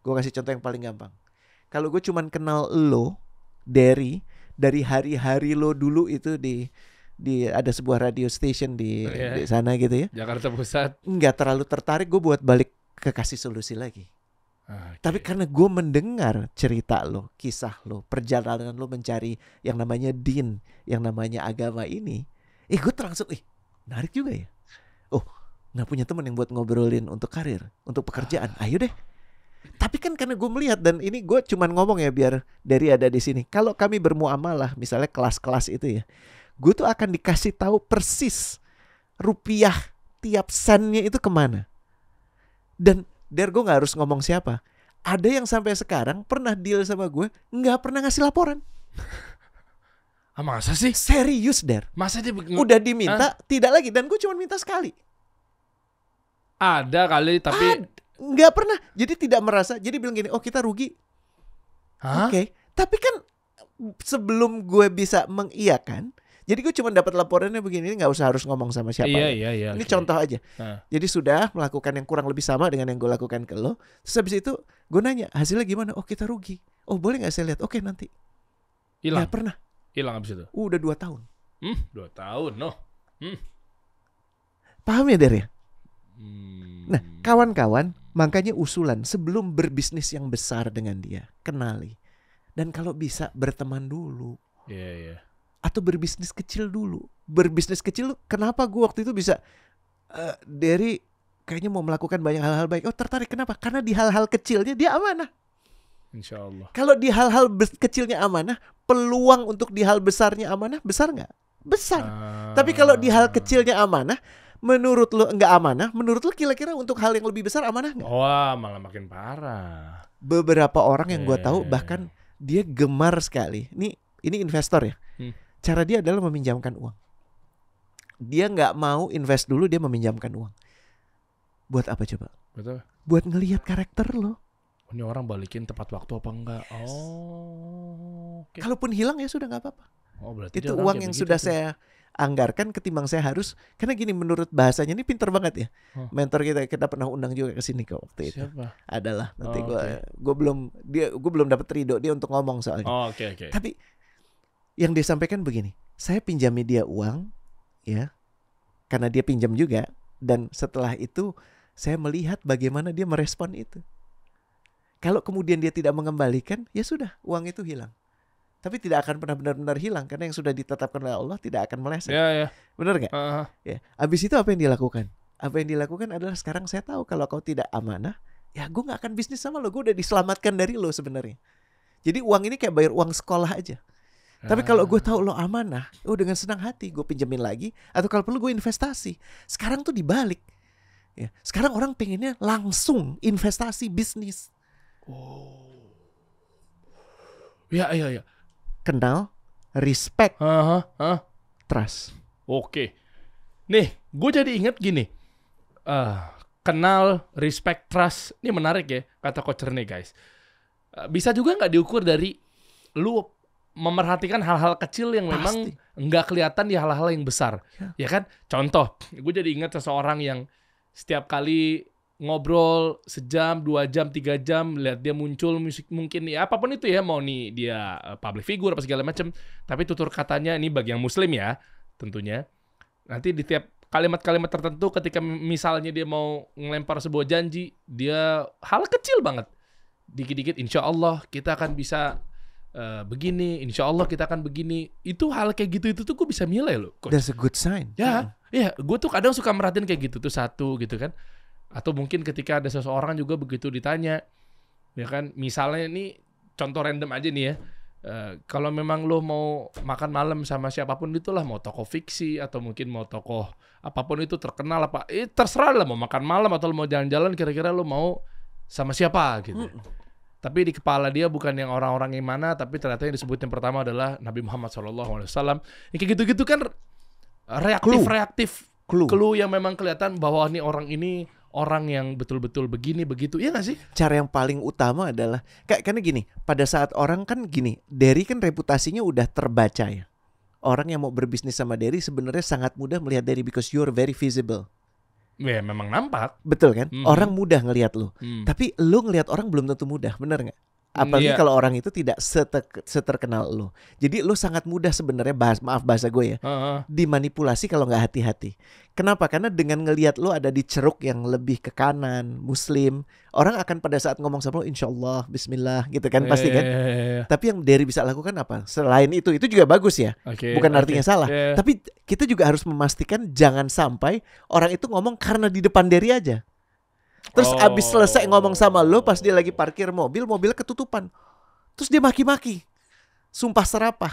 Gue kasih contoh yang paling gampang. Kalau gue cuman kenal lo dari hari-hari lo dulu itu di ada sebuah radio station di sana gitu ya. Jakarta Pusat. Nggak terlalu tertarik gue buat balik ke Kasih Solusi lagi. Okay. Tapi karena gue mendengar cerita lo, kisah lo, perjalanan lo mencari yang namanya din, yang namanya agama ini, gue langsung, menarik juga ya. Oh, nggak punya teman yang buat ngobrolin untuk karir, untuk pekerjaan. Ayo deh. Tapi kan karena gue melihat, dan ini gue cuman ngomong ya biar dari ada di sini. Kalau kami bermuamalah, misalnya kelas-kelas itu ya, gue tuh akan dikasih tahu persis rupiah tiap sennya itu kemana. Dan gue gak harus ngomong siapa. Ada yang sampai sekarang pernah deal sama gue, gak pernah ngasih laporan. Masa sih? Serius, Der. Masa dia udah diminta, tidak lagi. Dan gue cuma minta sekali. Ada kali, tapi gak pernah. Jadi tidak merasa. Jadi bilang gini, oh kita rugi. Oke. Tapi kan sebelum gue bisa mengiyakan, jadi gue cuma dapat laporannya begini, ini nggak usah harus ngomong sama siapa. Iya. Ini contoh aja. Jadi sudah melakukan yang kurang lebih sama dengan yang gue lakukan ke lo. Terus habis itu gue nanya hasilnya gimana? Oh kita rugi. Oh boleh nggak saya lihat? Oke nanti. Hilang. Nggak pernah. Hilang abis itu. Udah 2 tahun. 2 tahun, no. Paham ya, Der ya? Nah kawan-kawan, makanya usulan sebelum berbisnis yang besar dengan dia, kenali. Dan kalau bisa berteman dulu. Iya. Atau berbisnis kecil dulu. Berbisnis kecil, kenapa gue waktu itu bisa dari kayaknya mau melakukan banyak hal-hal baik. Oh tertarik, kenapa? Karena di hal-hal kecilnya dia amanah. Insya Allah. Kalau di hal-hal kecilnya amanah, peluang untuk di hal besarnya amanah besar nggak? Besar. Tapi kalau di hal kecilnya amanah, menurut lo nggak amanah, menurut lo kira-kira untuk hal yang lebih besar amanah nggak? Wah, malah makin parah. Beberapa orang yang gue tahu bahkan dia gemar sekali. Ini investor ya. Cara dia adalah meminjamkan uang. Dia nggak mau invest dulu, dia meminjamkan uang. Buat apa coba? Betul. Buat ngelihat karakter lo. Ini orang balikin tepat waktu apa enggak? Oh. Okay. Kalaupun hilang ya sudah nggak apa-apa. Oh, berarti itu uang yang sudah saya anggarkan ketimbang saya harus. Karena gini menurut bahasanya ini pintar banget ya. Mentor kita pernah undang juga ke sini kok waktu itu. Siapa? Adalah nanti gue belum dapat ridho dia untuk ngomong soalnya. Oh, oke. Tapi yang dia sampaikan begini, saya pinjami dia uang ya, karena dia pinjam juga, dan setelah itu saya melihat bagaimana dia merespon itu. Kalau kemudian dia tidak mengembalikan, ya sudah, uang itu hilang. Tapi tidak akan pernah benar-benar hilang, karena yang sudah ditetapkan oleh Allah tidak akan meleset. Ya. Benar gak? Ya. Abis itu apa yang dilakukan? Apa yang dilakukan adalah sekarang saya tahu kalau kau tidak amanah, ya gue gak akan bisnis sama lo. Gue udah diselamatkan dari lo sebenarnya. Jadi uang ini kayak bayar uang sekolah aja. Tapi kalau gue tahu lo amanah, dengan senang hati gue pinjemin lagi, atau kalau perlu gue investasi. Sekarang tuh dibalik. Ya, sekarang orang pengennya langsung investasi bisnis. Oh. Ya. Kenal, respect, trust. Oke. Nih, gue jadi inget gini. Kenal, respect, trust. Ini menarik ya kata Coach Rene, guys. Bisa juga nggak diukur dari lu memerhatikan hal-hal kecil yang memang Pasti. nggak kelihatan di hal-hal yang besar. Ya. Ya kan? Contoh, gue jadi ingat seseorang yang setiap kali ngobrol sejam, 2 jam, 3 jam, lihat dia muncul musik mungkin ya apapun itu ya, mau nih dia public figure apa segala macam, tapi tutur katanya ini bagi yang muslim ya, tentunya. Nanti di tiap kalimat-kalimat tertentu ketika misalnya dia mau ngelempar sebuah janji, dia hal kecil banget. Dikit-dikit insya Allah kita akan bisa begini, insya Allah kita akan begini. Itu hal kayak gitu itu tuh gue bisa nilai loh, Coach. That's a good sign. Ya, ya, gue tuh kadang suka merhatiin kayak gitu tuh satu gitu kan. Atau mungkin ketika ada seseorang juga begitu ditanya, ya kan, misalnya ini contoh random aja nih ya. Kalau memang lo mau makan malam sama siapapun itulah, mau tokoh fiksi atau mungkin mau tokoh apapun itu terkenal apa, terserah lah mau makan malam atau lo mau jalan-jalan, kira-kira lo mau sama siapa gitu. Tapi di kepala dia bukan yang orang-orang yang mana, tapi ternyata yang disebut yang pertama adalah Nabi Muhammad SAW. Yang kayak gitu-gitu kan reaktif clue yang memang kelihatan bahwa nih orang ini orang yang betul-betul begini begitu, iya nggak sih? Cara yang paling utama adalah karena gini, pada saat orang kan gini, Derry kan reputasinya udah terbaca ya. Orang yang mau berbisnis sama Derry sebenarnya sangat mudah melihat Derry because you're very visible. Ya memang nampak. Betul kan? Mhm. Orang mudah ngelihat lu. Hmm. Tapi lu ngelihat orang belum tentu mudah, bener nggak? Apalagi Iya. kalau orang itu tidak seterkenal lu. Jadi lu sangat mudah sebenarnya maaf bahasa gue ya, dimanipulasi kalau nggak hati-hati. Kenapa? Karena dengan ngelihat lu ada di ceruk yang lebih ke kanan, muslim, orang akan pada saat ngomong sama lu insya Allah, bismillah gitu kan pasti kan. Tapi yang Derry bisa lakukan apa? Selain itu juga bagus ya. Oke, Bukan artinya oke. salah. Iya. Tapi kita juga harus memastikan jangan sampai orang itu ngomong karena di depan Derry aja. Terus abis selesai ngomong sama lo, pas dia lagi parkir mobil ketutupan. Terus dia maki-maki, sumpah serapah.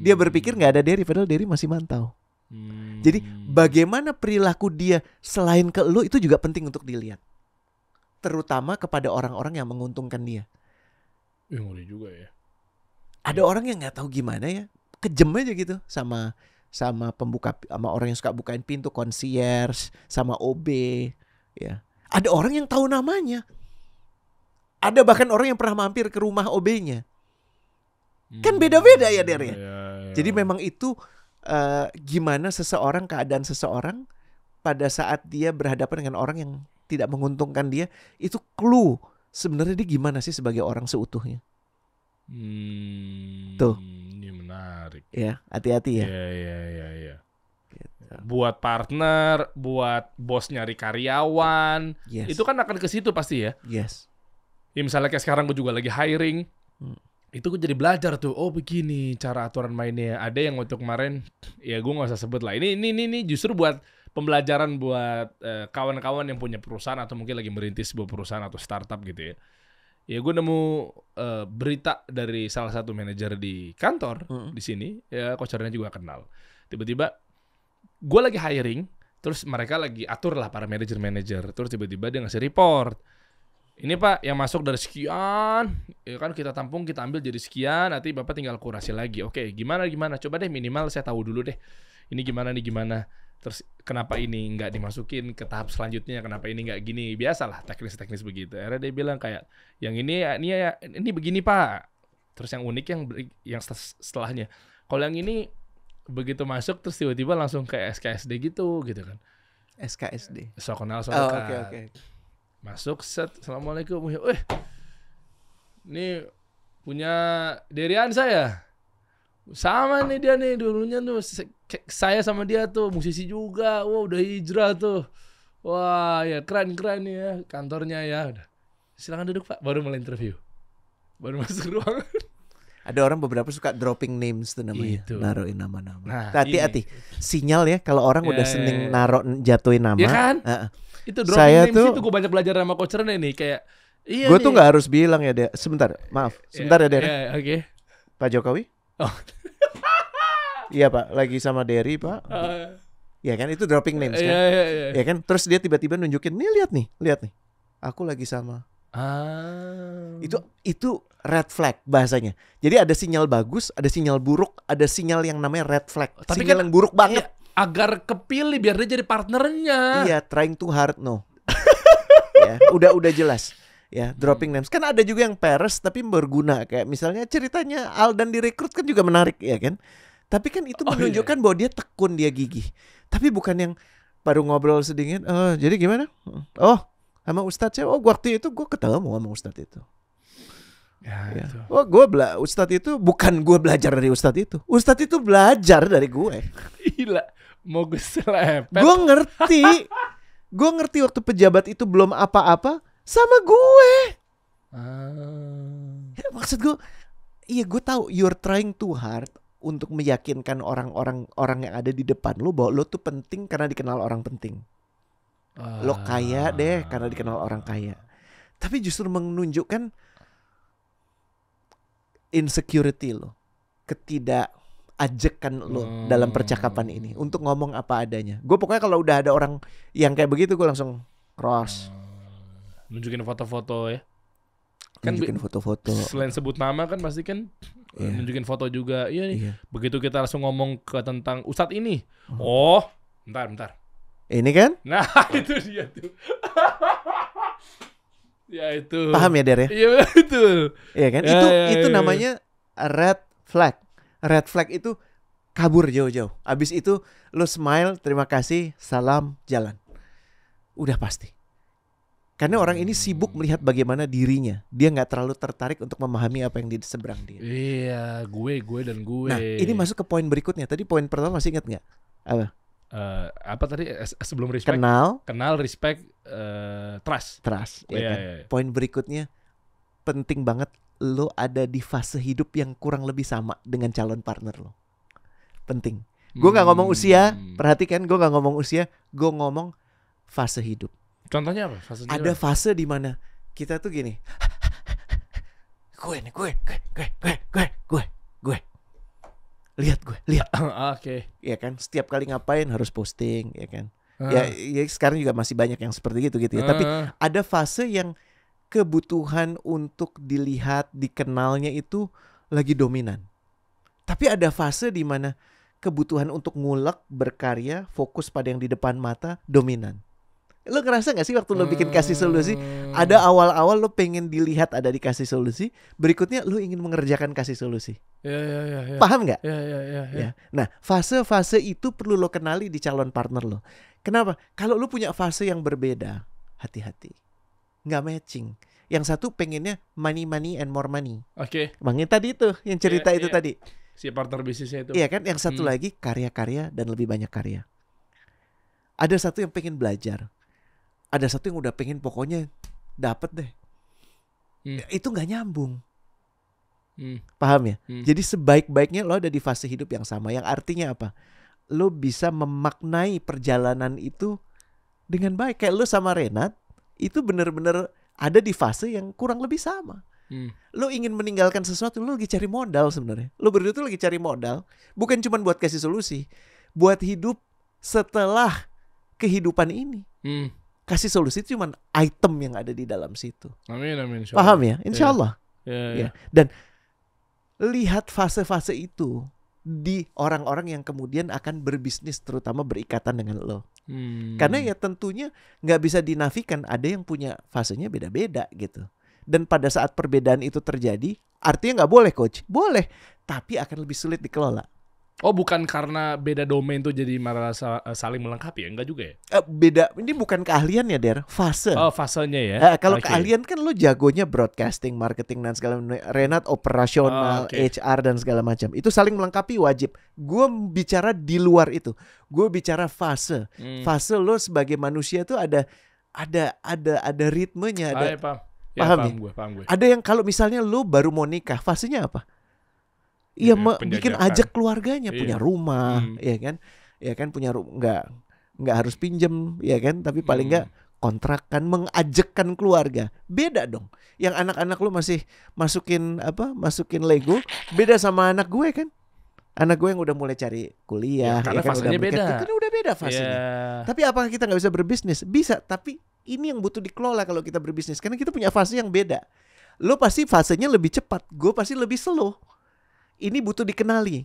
Dia berpikir nggak ada Derry, padahal Derry masih mantau. Jadi bagaimana perilaku dia selain ke lo itu juga penting untuk dilihat. Terutama kepada orang-orang yang menguntungkan dia. Ngeri juga ya. Ada orang yang nggak tahu gimana ya, kejem aja gitu sama pembuka, sama orang yang suka bukain pintu, concierge, sama OB, ya. Ada orang yang tahu namanya. Ada bahkan orang yang pernah mampir ke rumah OB-nya. Kan beda-beda ya Der ya. Jadi memang itu gimana keadaan seseorang pada saat dia berhadapan dengan orang yang tidak menguntungkan dia, itu clue sebenarnya dia gimana sih sebagai orang seutuhnya. Tuh. Ini menarik. Ya, hati-hati ya. Iya. Buat partner, buat bos nyari karyawan, Yes. itu kan akan ke situ pasti ya. Yes. Ya misalnya kayak sekarang gue juga lagi hiring, itu gue jadi belajar tuh. Oh begini cara aturan mainnya. Ada yang waktu kemarin, ya gue nggak usah sebut lah. Ini justru buat pembelajaran buat kawan-kawan yang punya perusahaan atau mungkin lagi merintis sebuah perusahaan atau startup gitu ya. Ya gue nemu berita dari salah satu manajer di kantor di sini. Ya coachernya juga kenal. Tiba-tiba gue lagi hiring, terus mereka lagi atur lah para manajer-manajer. Terus tiba-tiba dia ngasih report. Ini Pak, yang masuk dari sekian, ya kan kita tampung, kita ambil jadi sekian, nanti Bapak tinggal kurasi lagi. Oke, gimana? Coba deh minimal saya tahu dulu deh. Ini gimana. Terus kenapa ini nggak dimasukin ke tahap selanjutnya? Kenapa ini nggak gini? Biasalah teknis-teknis begitu. Akhirnya dia bilang kayak, yang ini begini Pak. Terus yang unik yang setelahnya. Kalau yang ini begitu masuk terus tiba-tiba langsung kayak SKSD gitu kan. SKSD. Sokonal. Oke. Masuk set, assalamualaikum. Ini punya Derian saya. Sama nih dia nih dulunya tuh saya sama dia tuh musisi juga. Wah udah hijrah tuh. Wah ya keren nih ya kantornya ya. Udah. Silakan duduk Pak. Baru mulai interview. Baru masuk ruangan. Ada orang beberapa suka dropping names tuh namanya, Itu. naruhin nama-nama. Nah, hati-hati, sinyal ya kalau orang udah Ya. seneng jatuhin nama. Ya kan? Itu dropping Saya names tuh- itu gue banyak belajar sama coachernya nih kayak. Iya Gue nih. tuh nggak harus bilang ya, Der. Sebentar, maaf. Sebentar ya, Der. Oke. Pak Jokowi? Oh. Iya Pak, lagi sama Derry Pak. Ya kan itu dropping names kan. Iya. Ya kan, terus dia tiba-tiba nunjukin, lihat nih. Aku lagi sama. Itu red flag bahasanya. Jadi ada sinyal bagus, ada sinyal buruk, ada sinyal yang namanya red flag. Tapi sinyal kan- yang buruk banget. Iya, agar kepilih biar dia jadi partnernya. Iya, trying too hard no. Ya, udah jelas. Ya, dropping names. Kan ada juga yang peres tapi berguna. Kayak misalnya ceritanya Aldan direkrut kan juga menarik ya kan. Tapi kan itu menunjukkan bahwa dia tekun, dia gigih. Tapi bukan yang baru ngobrol sedikit. Oh, jadi gimana? Oh, sama Ustadz saya. Oh, waktu itu gue ketemu sama Ustadz itu. Ya. Oh, Ustadz itu bukan gue belajar dari Ustadz itu. Ustadz itu belajar dari gue. Gila, mau gue selepet. Gue ngerti waktu pejabat itu belum apa-apa sama gue. Ya, maksud gue, iya gue tahu you're trying too hard untuk meyakinkan orang yang ada di depan lo bahwa lo tuh penting karena dikenal orang penting. Lo kaya deh karena dikenal orang kaya. Tapi justru menunjukkan insecurity lo, ketidakajekan lo dalam percakapan ini untuk ngomong apa adanya. Gue pokoknya kalau udah ada orang yang kayak begitu gue langsung cross. Nunjukin foto-foto ya. Kan nunjukin foto-foto. Selain sebut nama kan pasti kan nunjukin foto juga. Iya nih. Iya. Begitu kita langsung ngomong ke tentang Ustadz ini. Oh, bentar. Ini kan? Nah, itu dia tuh. Ya itu. Paham ya, Der ya? Iya betul. Iya kan? Itu namanya red flag. Red flag itu kabur jauh-jauh. Abis itu lo smile, terima kasih, salam, jalan. Udah pasti. Karena orang ini sibuk melihat bagaimana dirinya. Dia nggak terlalu tertarik untuk memahami apa yang di seberang dia. Iya, gue dan gue. Nah, ini masuk ke poin berikutnya. Tadi poin pertama masih ingat nggak? Apa tadi sebelum respect? Kenal, respect, trust. Ya kan? Iya. Poin berikutnya penting banget. Lo ada di fase hidup yang kurang lebih sama dengan calon partner lo. Penting. Gue nggak ngomong usia. Perhatikan, gue nggak ngomong usia. Gue ngomong fase hidup. Contohnya apa? Ada fase di mana kita tuh gini. Gue. Lihat. Oke. Ya kan, setiap kali ngapain harus posting, ya kan. Ya sekarang juga masih banyak yang seperti gitu ya. Tapi ada fase yang kebutuhan untuk dilihat, dikenalnya itu lagi dominan. Tapi ada fase di mana kebutuhan untuk ngulek, berkarya, fokus pada yang di depan mata dominan. Lo ngerasa gak sih waktu lo bikin kasih solusi, ada awal-awal lo pengen dilihat ada di kasih solusi, berikutnya lo ingin mengerjakan kasih solusi. Ya. Paham gak? Ya. Nah, fase-fase itu perlu lo kenali di calon partner lo. Kenapa? Kalau lo punya fase yang berbeda, hati-hati. Gak matching. Yang satu pengennya money and more money. Oke. Bang, yang tadi itu, yang cerita itu tadi. Si partner bisnisnya itu. Iya kan? Yang satu lagi karya-karya dan lebih banyak karya. Ada satu yang pengen belajar. Ada satu yang udah pengen pokoknya dapet deh. Itu gak nyambung. Paham ya? Jadi sebaik-baiknya lo ada di fase hidup yang sama. Yang artinya apa? Lo bisa memaknai perjalanan itu dengan baik. Kayak lo sama Renat itu bener-bener ada di fase yang kurang lebih sama. Lo ingin meninggalkan sesuatu, lo lagi cari modal sebenarnya. Lo berdua tuh lagi cari modal, bukan cuma buat kasih solusi, buat hidup setelah kehidupan ini. Kasih solusi itu cuma item yang ada di dalam situ. Amin. Paham ya? Insya Allah. Ya. Dan lihat fase-fase itu di orang-orang yang kemudian akan berbisnis, terutama berikatan dengan lo. Karena ya tentunya nggak bisa dinafikan, ada yang punya fasenya beda-beda gitu. Dan pada saat perbedaan itu terjadi, artinya nggak boleh coach, boleh, tapi akan lebih sulit dikelola. Oh, bukan karena beda domain tuh jadi malah saling melengkapi ya? Enggak juga ya? Beda, ini bukan keahlian ya Der, fase. Oh, fasenya ya. Kalau keahlian kan lo jagonya broadcasting, marketing dan segala macam. Renat operasional, HR dan segala macam. Itu saling melengkapi wajib. Gue bicara di luar itu. Gue bicara fase. Fase lo sebagai manusia tuh ada ritmenya, ada. Paham gue. Ada yang kalau misalnya lo baru mau nikah, fasenya apa? Iya, bikin ajak keluarganya, punya rumah, ya kan punya rumah, nggak harus pinjem, ya kan, tapi paling nggak kontrakan, mengajakkan keluarga. Beda dong. Yang anak-anak lu masih masukin Lego, beda sama anak gue kan. Anak gue yang udah mulai cari kuliah, karena kan, fasenya beda. Kan udah beda fasenya. Tapi apakah kita nggak bisa berbisnis? Bisa, tapi ini yang butuh dikelola kalau kita berbisnis, karena kita punya fase yang beda. Lo pasti fasenya lebih cepat, gue pasti lebih slow. Ini butuh dikenali.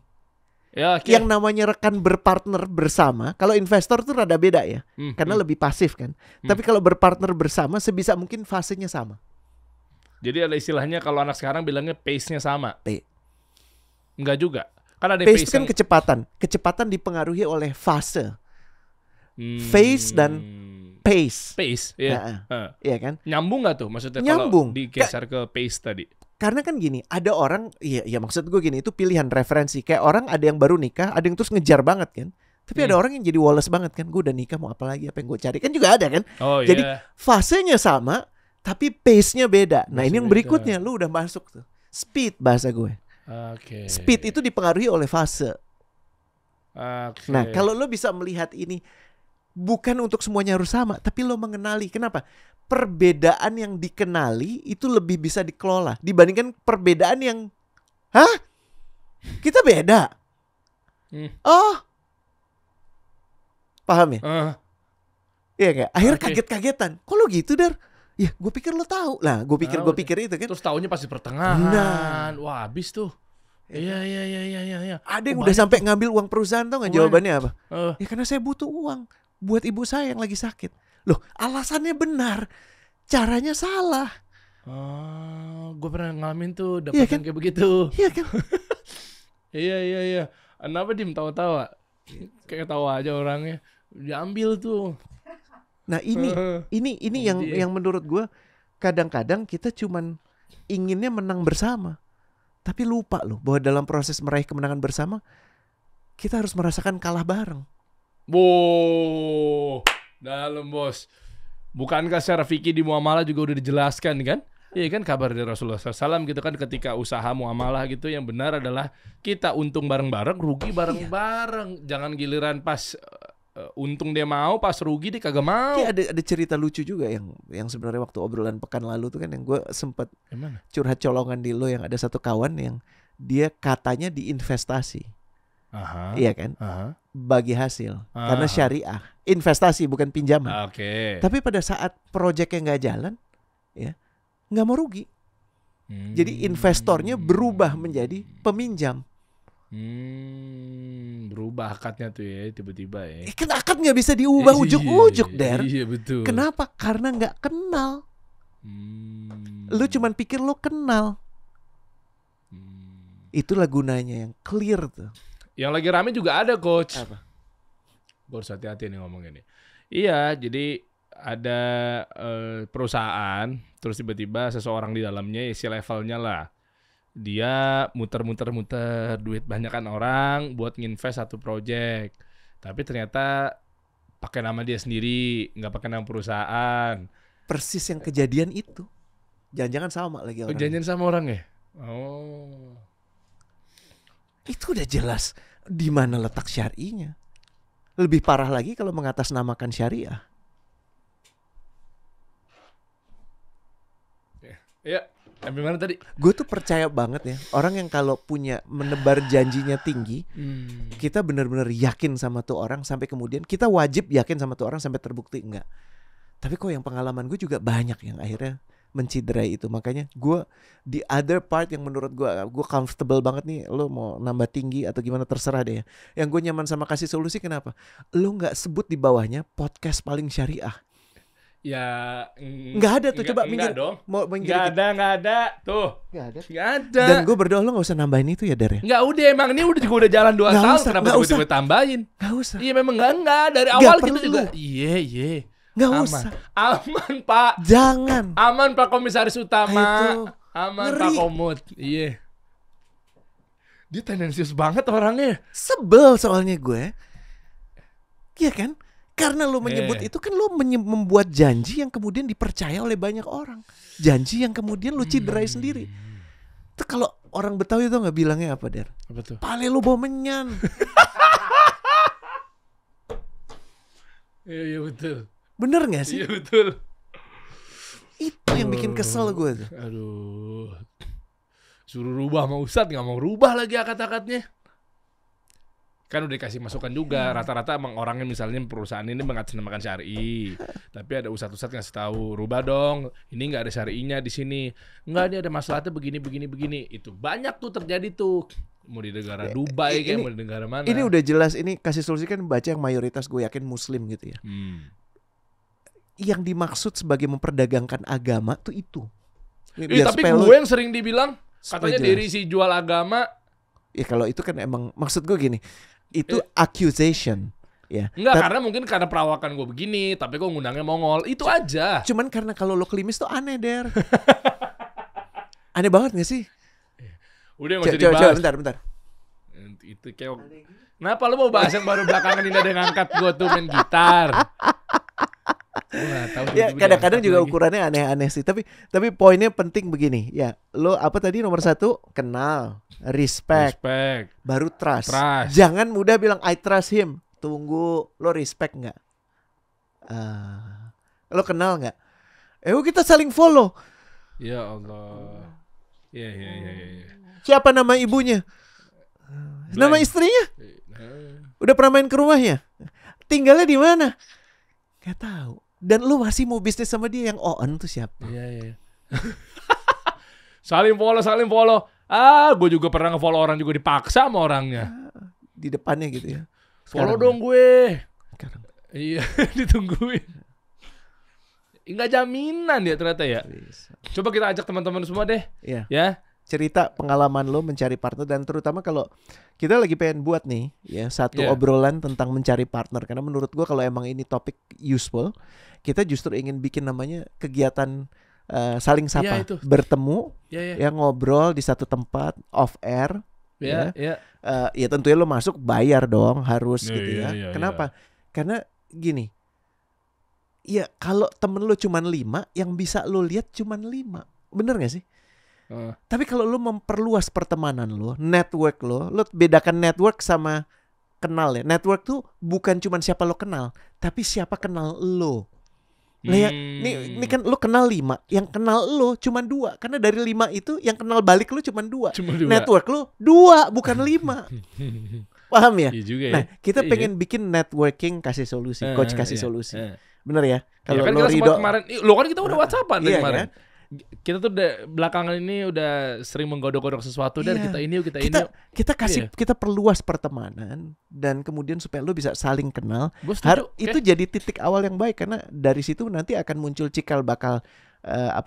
Ya, Yang namanya rekan berpartner bersama, kalau investor tuh rada beda ya, karena lebih pasif kan. Tapi kalau berpartner bersama, sebisa mungkin fasenya sama. Jadi ada istilahnya kalau anak sekarang bilangnya pace-nya sama. P. Enggak juga. Kan ada Pace itu kan yang- kecepatan. Kecepatan dipengaruhi oleh fase. Hmm, phase dan pace. pace, iya. Nah, Heeh. Iya kan? Nyambung nggak tuh maksudnya Nyambung. kalau digeser ke pace tadi? Karena kan gini, ada orang, ya maksud gue gini, itu pilihan referensi. Kayak orang ada yang baru nikah, ada yang terus ngejar banget kan. Tapi ada orang yang jadi Wallace banget kan. Gue udah nikah mau apa lagi, apa yang gue cari. Kan juga ada kan. Oh Jadi iya. fasenya sama, tapi pace-nya beda. Nah Pace ini yang beda. berikutnya, lu udah masuk tuh. Speed bahasa gue. Oke. Speed itu dipengaruhi oleh fase. Oke. Nah kalau lo bisa melihat ini, bukan untuk semuanya harus sama, tapi lo mengenali. Kenapa? Perbedaan yang dikenali itu lebih bisa dikelola dibandingkan perbedaan yang, hah? Kita beda. Oh, paham ya? Iya kayak akhirnya Oke. kaget-kagetan. Kok lo gitu, Dar? Ya gue pikir lo tahu. Lah gue pikir Oke. itu kan. Terus taunya pasti pertengahan. Nah. Wah, habis tuh. Iya. Ada yang Oh, udah banyak sampai ngambil uang perusahaan, tau nggak Banyak. jawabannya apa? Eh, Ya karena saya butuh uang buat ibu saya yang lagi sakit. Loh, alasannya benar, caranya salah. gue pernah ngalamin tuh dapetan Iya kan? kayak begitu. Iya kan? Iya. Kenapa Dim tawa-tawa? Kayak tawa aja orangnya. Diambil tuh. Nah ini yang menurut gue kadang-kadang kita cuman inginnya menang bersama, tapi lupa loh bahwa dalam proses meraih kemenangan bersama kita harus merasakan kalah bareng. Wow, dalam bos. Bukankah secara fikih di muamalah juga udah dijelaskan kan? Iya kan kabar dari Rasulullah SAW gitu kan, ketika usaha muamalah gitu yang benar adalah kita untung bareng-bareng, rugi bareng-bareng. Jangan giliran pas untung dia mau, pas rugi dia kagak mau. Kayak ada cerita lucu juga yang sebenarnya waktu obrolan pekan lalu tuh kan, yang gue sempet Gimana? curhat colongan di lo, yang ada satu kawan yang dia katanya diinvestasi. Aha. Iya kan? Aha. Bagi hasil. Karena Aha. syariah. Investasi bukan pinjaman. Oke. Tapi pada saat proyeknya nggak jalan, ya nggak mau rugi. Jadi investornya berubah menjadi peminjam. Berubah akadnya tuh ya tiba-tiba ya. Kan akad nggak bisa diubah ujuk-ujuk, Der. Iya betul. Kenapa? Karena nggak kenal. Lu cuman pikir lu kenal. Itulah gunanya yang clear tuh. Yang lagi rame juga ada coach. Apa? Gue harus hati-hati nih ngomongnya nih. Iya, jadi ada perusahaan, terus tiba-tiba seseorang di dalamnya, isi levelnya lah, dia muter duit banyakan orang buat nginvest satu project, tapi ternyata pakai nama dia sendiri, nggak pakai nama perusahaan. Persis yang kejadian itu. Jangan-jangan sama lagi orang. Janjian sama orang ya? Oh. Itu udah jelas di mana letak syar'inya. Lebih parah lagi kalau mengatasnamakan syariah. Ya, sampai mana tadi? Gue tuh percaya banget ya, orang yang kalau punya menebar janjinya tinggi, kita benar-benar yakin sama tuh orang sampai kemudian kita wajib yakin sama tuh orang sampai terbukti enggak. Tapi kok yang pengalaman gue juga banyak yang akhirnya menciderai itu. Makanya gue di other part yang menurut gue comfortable banget nih. Lo mau nambah tinggi atau gimana terserah deh ya. Yang gue nyaman sama Kasih Solusi kenapa? Lo nggak sebut di bawahnya podcast paling syariah. Ya, Nggak ada tuh, coba minggir. dong. Mau minggir Nggak dikit. ada. Tuh, Nggak ada. nggak ada. Dan gue berdoa lo gak usah nambahin itu ya, Der ya. Nggak udah, emang ini udah jalan 2 Nggak tahun, usah, kenapa nggak tiba-tiba tambahin? Gak usah. Iya memang nggak dari Nggak awal kita perlu. juga. Iya. Gak Aman. usah. Aman Pak. Jangan. Aman Pak Komisaris Utama. Itu. Aman Ngeri. Pak Komut. Iya. Dia tendensius banget orangnya. Sebel soalnya gue. Iya kan? Karena lo menyebut itu kan lo membuat janji yang kemudian dipercaya oleh banyak orang. Janji yang kemudian lo ciderai sendiri. Itu kalau orang Betawi itu nggak bilangnya apa, Der? Apa tuh? Pale lo bawa menyan. Iya betul. Bener gak sih? Iya betul. Itu yang bikin kesel gue tuh. Aduh. Suruh rubah sama Ustadz nggak mau rubah lagi akad-akadnya. Kan udah dikasih masukan juga. Rata-rata emang orangnya misalnya perusahaan ini mengatasnamakan syar'i. Tapi ada ustadz-ustadz ngasih tahu, rubah dong. Ini nggak ada syar'inya di sini. Nggak, ini ada masalahnya begini. Itu banyak tuh terjadi tuh. Mau di negara Dubai kayak mau di negara mana. Ini udah jelas, ini Kasih Solusi kan baca yang mayoritas gue yakin muslim gitu ya. Yang dimaksud sebagai memperdagangkan agama tuh itu. Biar Tapi supaya gue lo- yang sering dibilang katanya jelas. dari si jual agama. Ya kalau itu kan emang maksud gue gini, itu accusation ya. Enggak, karena mungkin karena perawakan gue begini, tapi kok ngundangnya Mongol. Itu aja. Cuman karena kalau lo klimis tuh aneh, Der. Aneh banget gak sih? Udah nggak usah Coba dibahas. bentar. Itu kayak kenapa lu mau bahas yang baru belakangan ini ada yang ngangkat gue tuh main gitar? Gua nggak tahu, Ya tiba-tiba kadang-kadang diangkat juga lagi. ukurannya aneh-aneh sih. Tapi poinnya penting begini. Ya, lo apa tadi nomor 1? Kenal, respect, Respect. baru trust. Trust. Jangan mudah bilang I trust him. Tunggu, lo respect nggak? Lo kenal nggak? Kita saling follow. Ya Allah. Ya. Siapa nama ibunya? Nama istrinya? Udah pernah main ke rumahnya? Tinggalnya di mana? Gak tahu. Dan lu masih mau bisnis sama dia, yang on tuh siapa? Iya. Saling follow. Gue juga pernah nge-follow orang juga dipaksa sama orangnya. Di depannya gitu ya. Follow Sekarang. dong gue. Sekarang. Iya, ditungguin. Enggak jaminan ya ternyata ya. Bisa. Coba kita ajak teman-teman semua deh, Iya. ya. Cerita pengalaman lo mencari partner, dan terutama kalau kita lagi pengen buat nih ya satu Iya. obrolan tentang mencari partner, karena menurut gua kalau emang ini topik useful, kita justru ingin bikin namanya kegiatan saling sapa, Iya, itu. bertemu Ya. ya, ngobrol di satu tempat off air. Ya. Ya tentunya lo masuk bayar dong, harus Iya, gitu ya. iya, Kenapa? Karena gini, ya kalau temen lo cuman 5, yang bisa lo lihat cuman 5, bener gak sih? Tapi kalau lo memperluas pertemanan lo, network lo bedakan network sama kenal ya. Network tuh bukan cuman siapa lo kenal, tapi siapa kenal lo. Nah, ini kan lo kenal 5, yang kenal lo cuman 2, karena dari 5 itu yang kenal balik lo cuman 2. Cuma 2. Network lo 2 bukan 5. Paham ya? Iya juga ya. Nah, kita Iya. pengen bikin networking kasih solusi, coach kasih Iya. solusi. Bener ya? Kalau Kalau kan lo kita sempat Ridho, kemarin, lo kan kita udah WhatsAppan dari Iya, kemarin. kan? Kita tuh belakangan ini udah sering menggodok-godok sesuatu dan Iya. kita ini yuk. kita kasih, Iya. kita perluas pertemanan, dan kemudian supaya lo bisa saling kenal. Gue setuju. Itu jadi titik awal yang baik, karena dari situ nanti akan muncul cikal bakal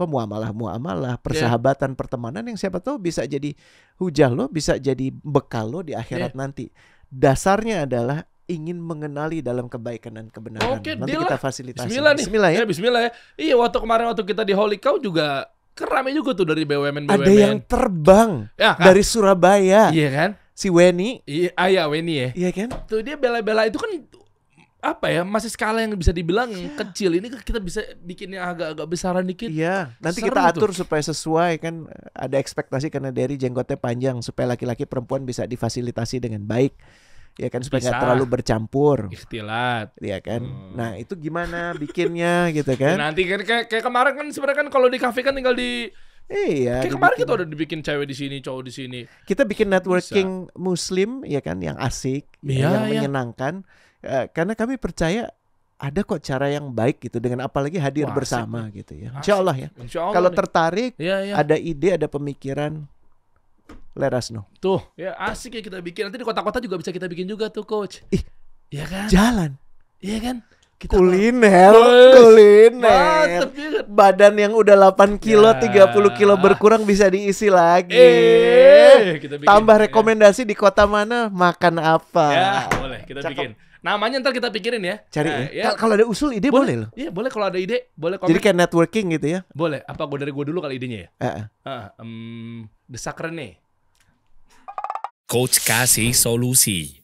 muamalah, persahabatan, pertemanan yang siapa tahu bisa jadi hujah lo, bisa jadi bekal lo di akhirat nanti. Dasarnya adalah ingin mengenali dalam kebaikan dan kebenaran. Oke, Nanti deal kita lah. fasilitasi. Bismillah nih. Bismillah ya. Bismillah ya. Iya, kemarin waktu kita di Holy Cow juga kerame juga tuh dari BUMN. Ada yang terbang ya, kan? dari Surabaya. Iya kan? Si Weni. Iya, Weni ya. Iya kan? Tuh dia bela-bela itu kan apa ya, masih skala yang bisa dibilang kecil. Ini kita bisa bikin yang agak-agak besaran dikit. Iya, nanti Seru kita atur tuh. supaya sesuai, kan ada ekspektasi karena dari jenggotnya panjang supaya laki-laki perempuan bisa difasilitasi dengan baik. Ya kan, supaya nggak Bisa. terlalu bercampur. Ikhtilat. Ya kan. Nah, itu gimana bikinnya gitu kan? Nanti kan kayak kemarin kan sebenarnya kan kalau di kafe kan tinggal di Iya. kayak kemarin dibikin. kita udah dibikin cewek di sini, cowok di sini. Kita bikin networking muslim ya kan, yang asik, Iya, yang iya. menyenangkan. Karena kami percaya ada kok cara yang baik gitu, dengan apalagi hadir Wah, asik bersama nih. gitu ya. Asik. Insya Allah ya. Insya Allah Kalau nih. tertarik, Iya. ada ide, ada pemikiran, let us know. Tuh, ya asik ya kita bikin. Nanti di kota-kota juga bisa kita bikin juga tuh, coach. Ih, iya kan? jalan. Iya kan? Kita Kuliner, Wes, kuliner. mantep banget. Badan yang udah 8 kilo, Ya. 30 kilo berkurang bisa diisi lagi. Kita bikin. Tambah rekomendasi di kota mana, makan apa. Ya, boleh kita Cakep. bikin. Namanya ntar kita pikirin ya. Cari Nah, ya. Kalau ada usul ide boleh loh. Iya, boleh kalau ada ide, boleh komen. Jadi kayak networking gitu ya. Boleh. Apa dari gue dulu kali idenya ya? Heeh. Desak Rene. Coach kasih solusi.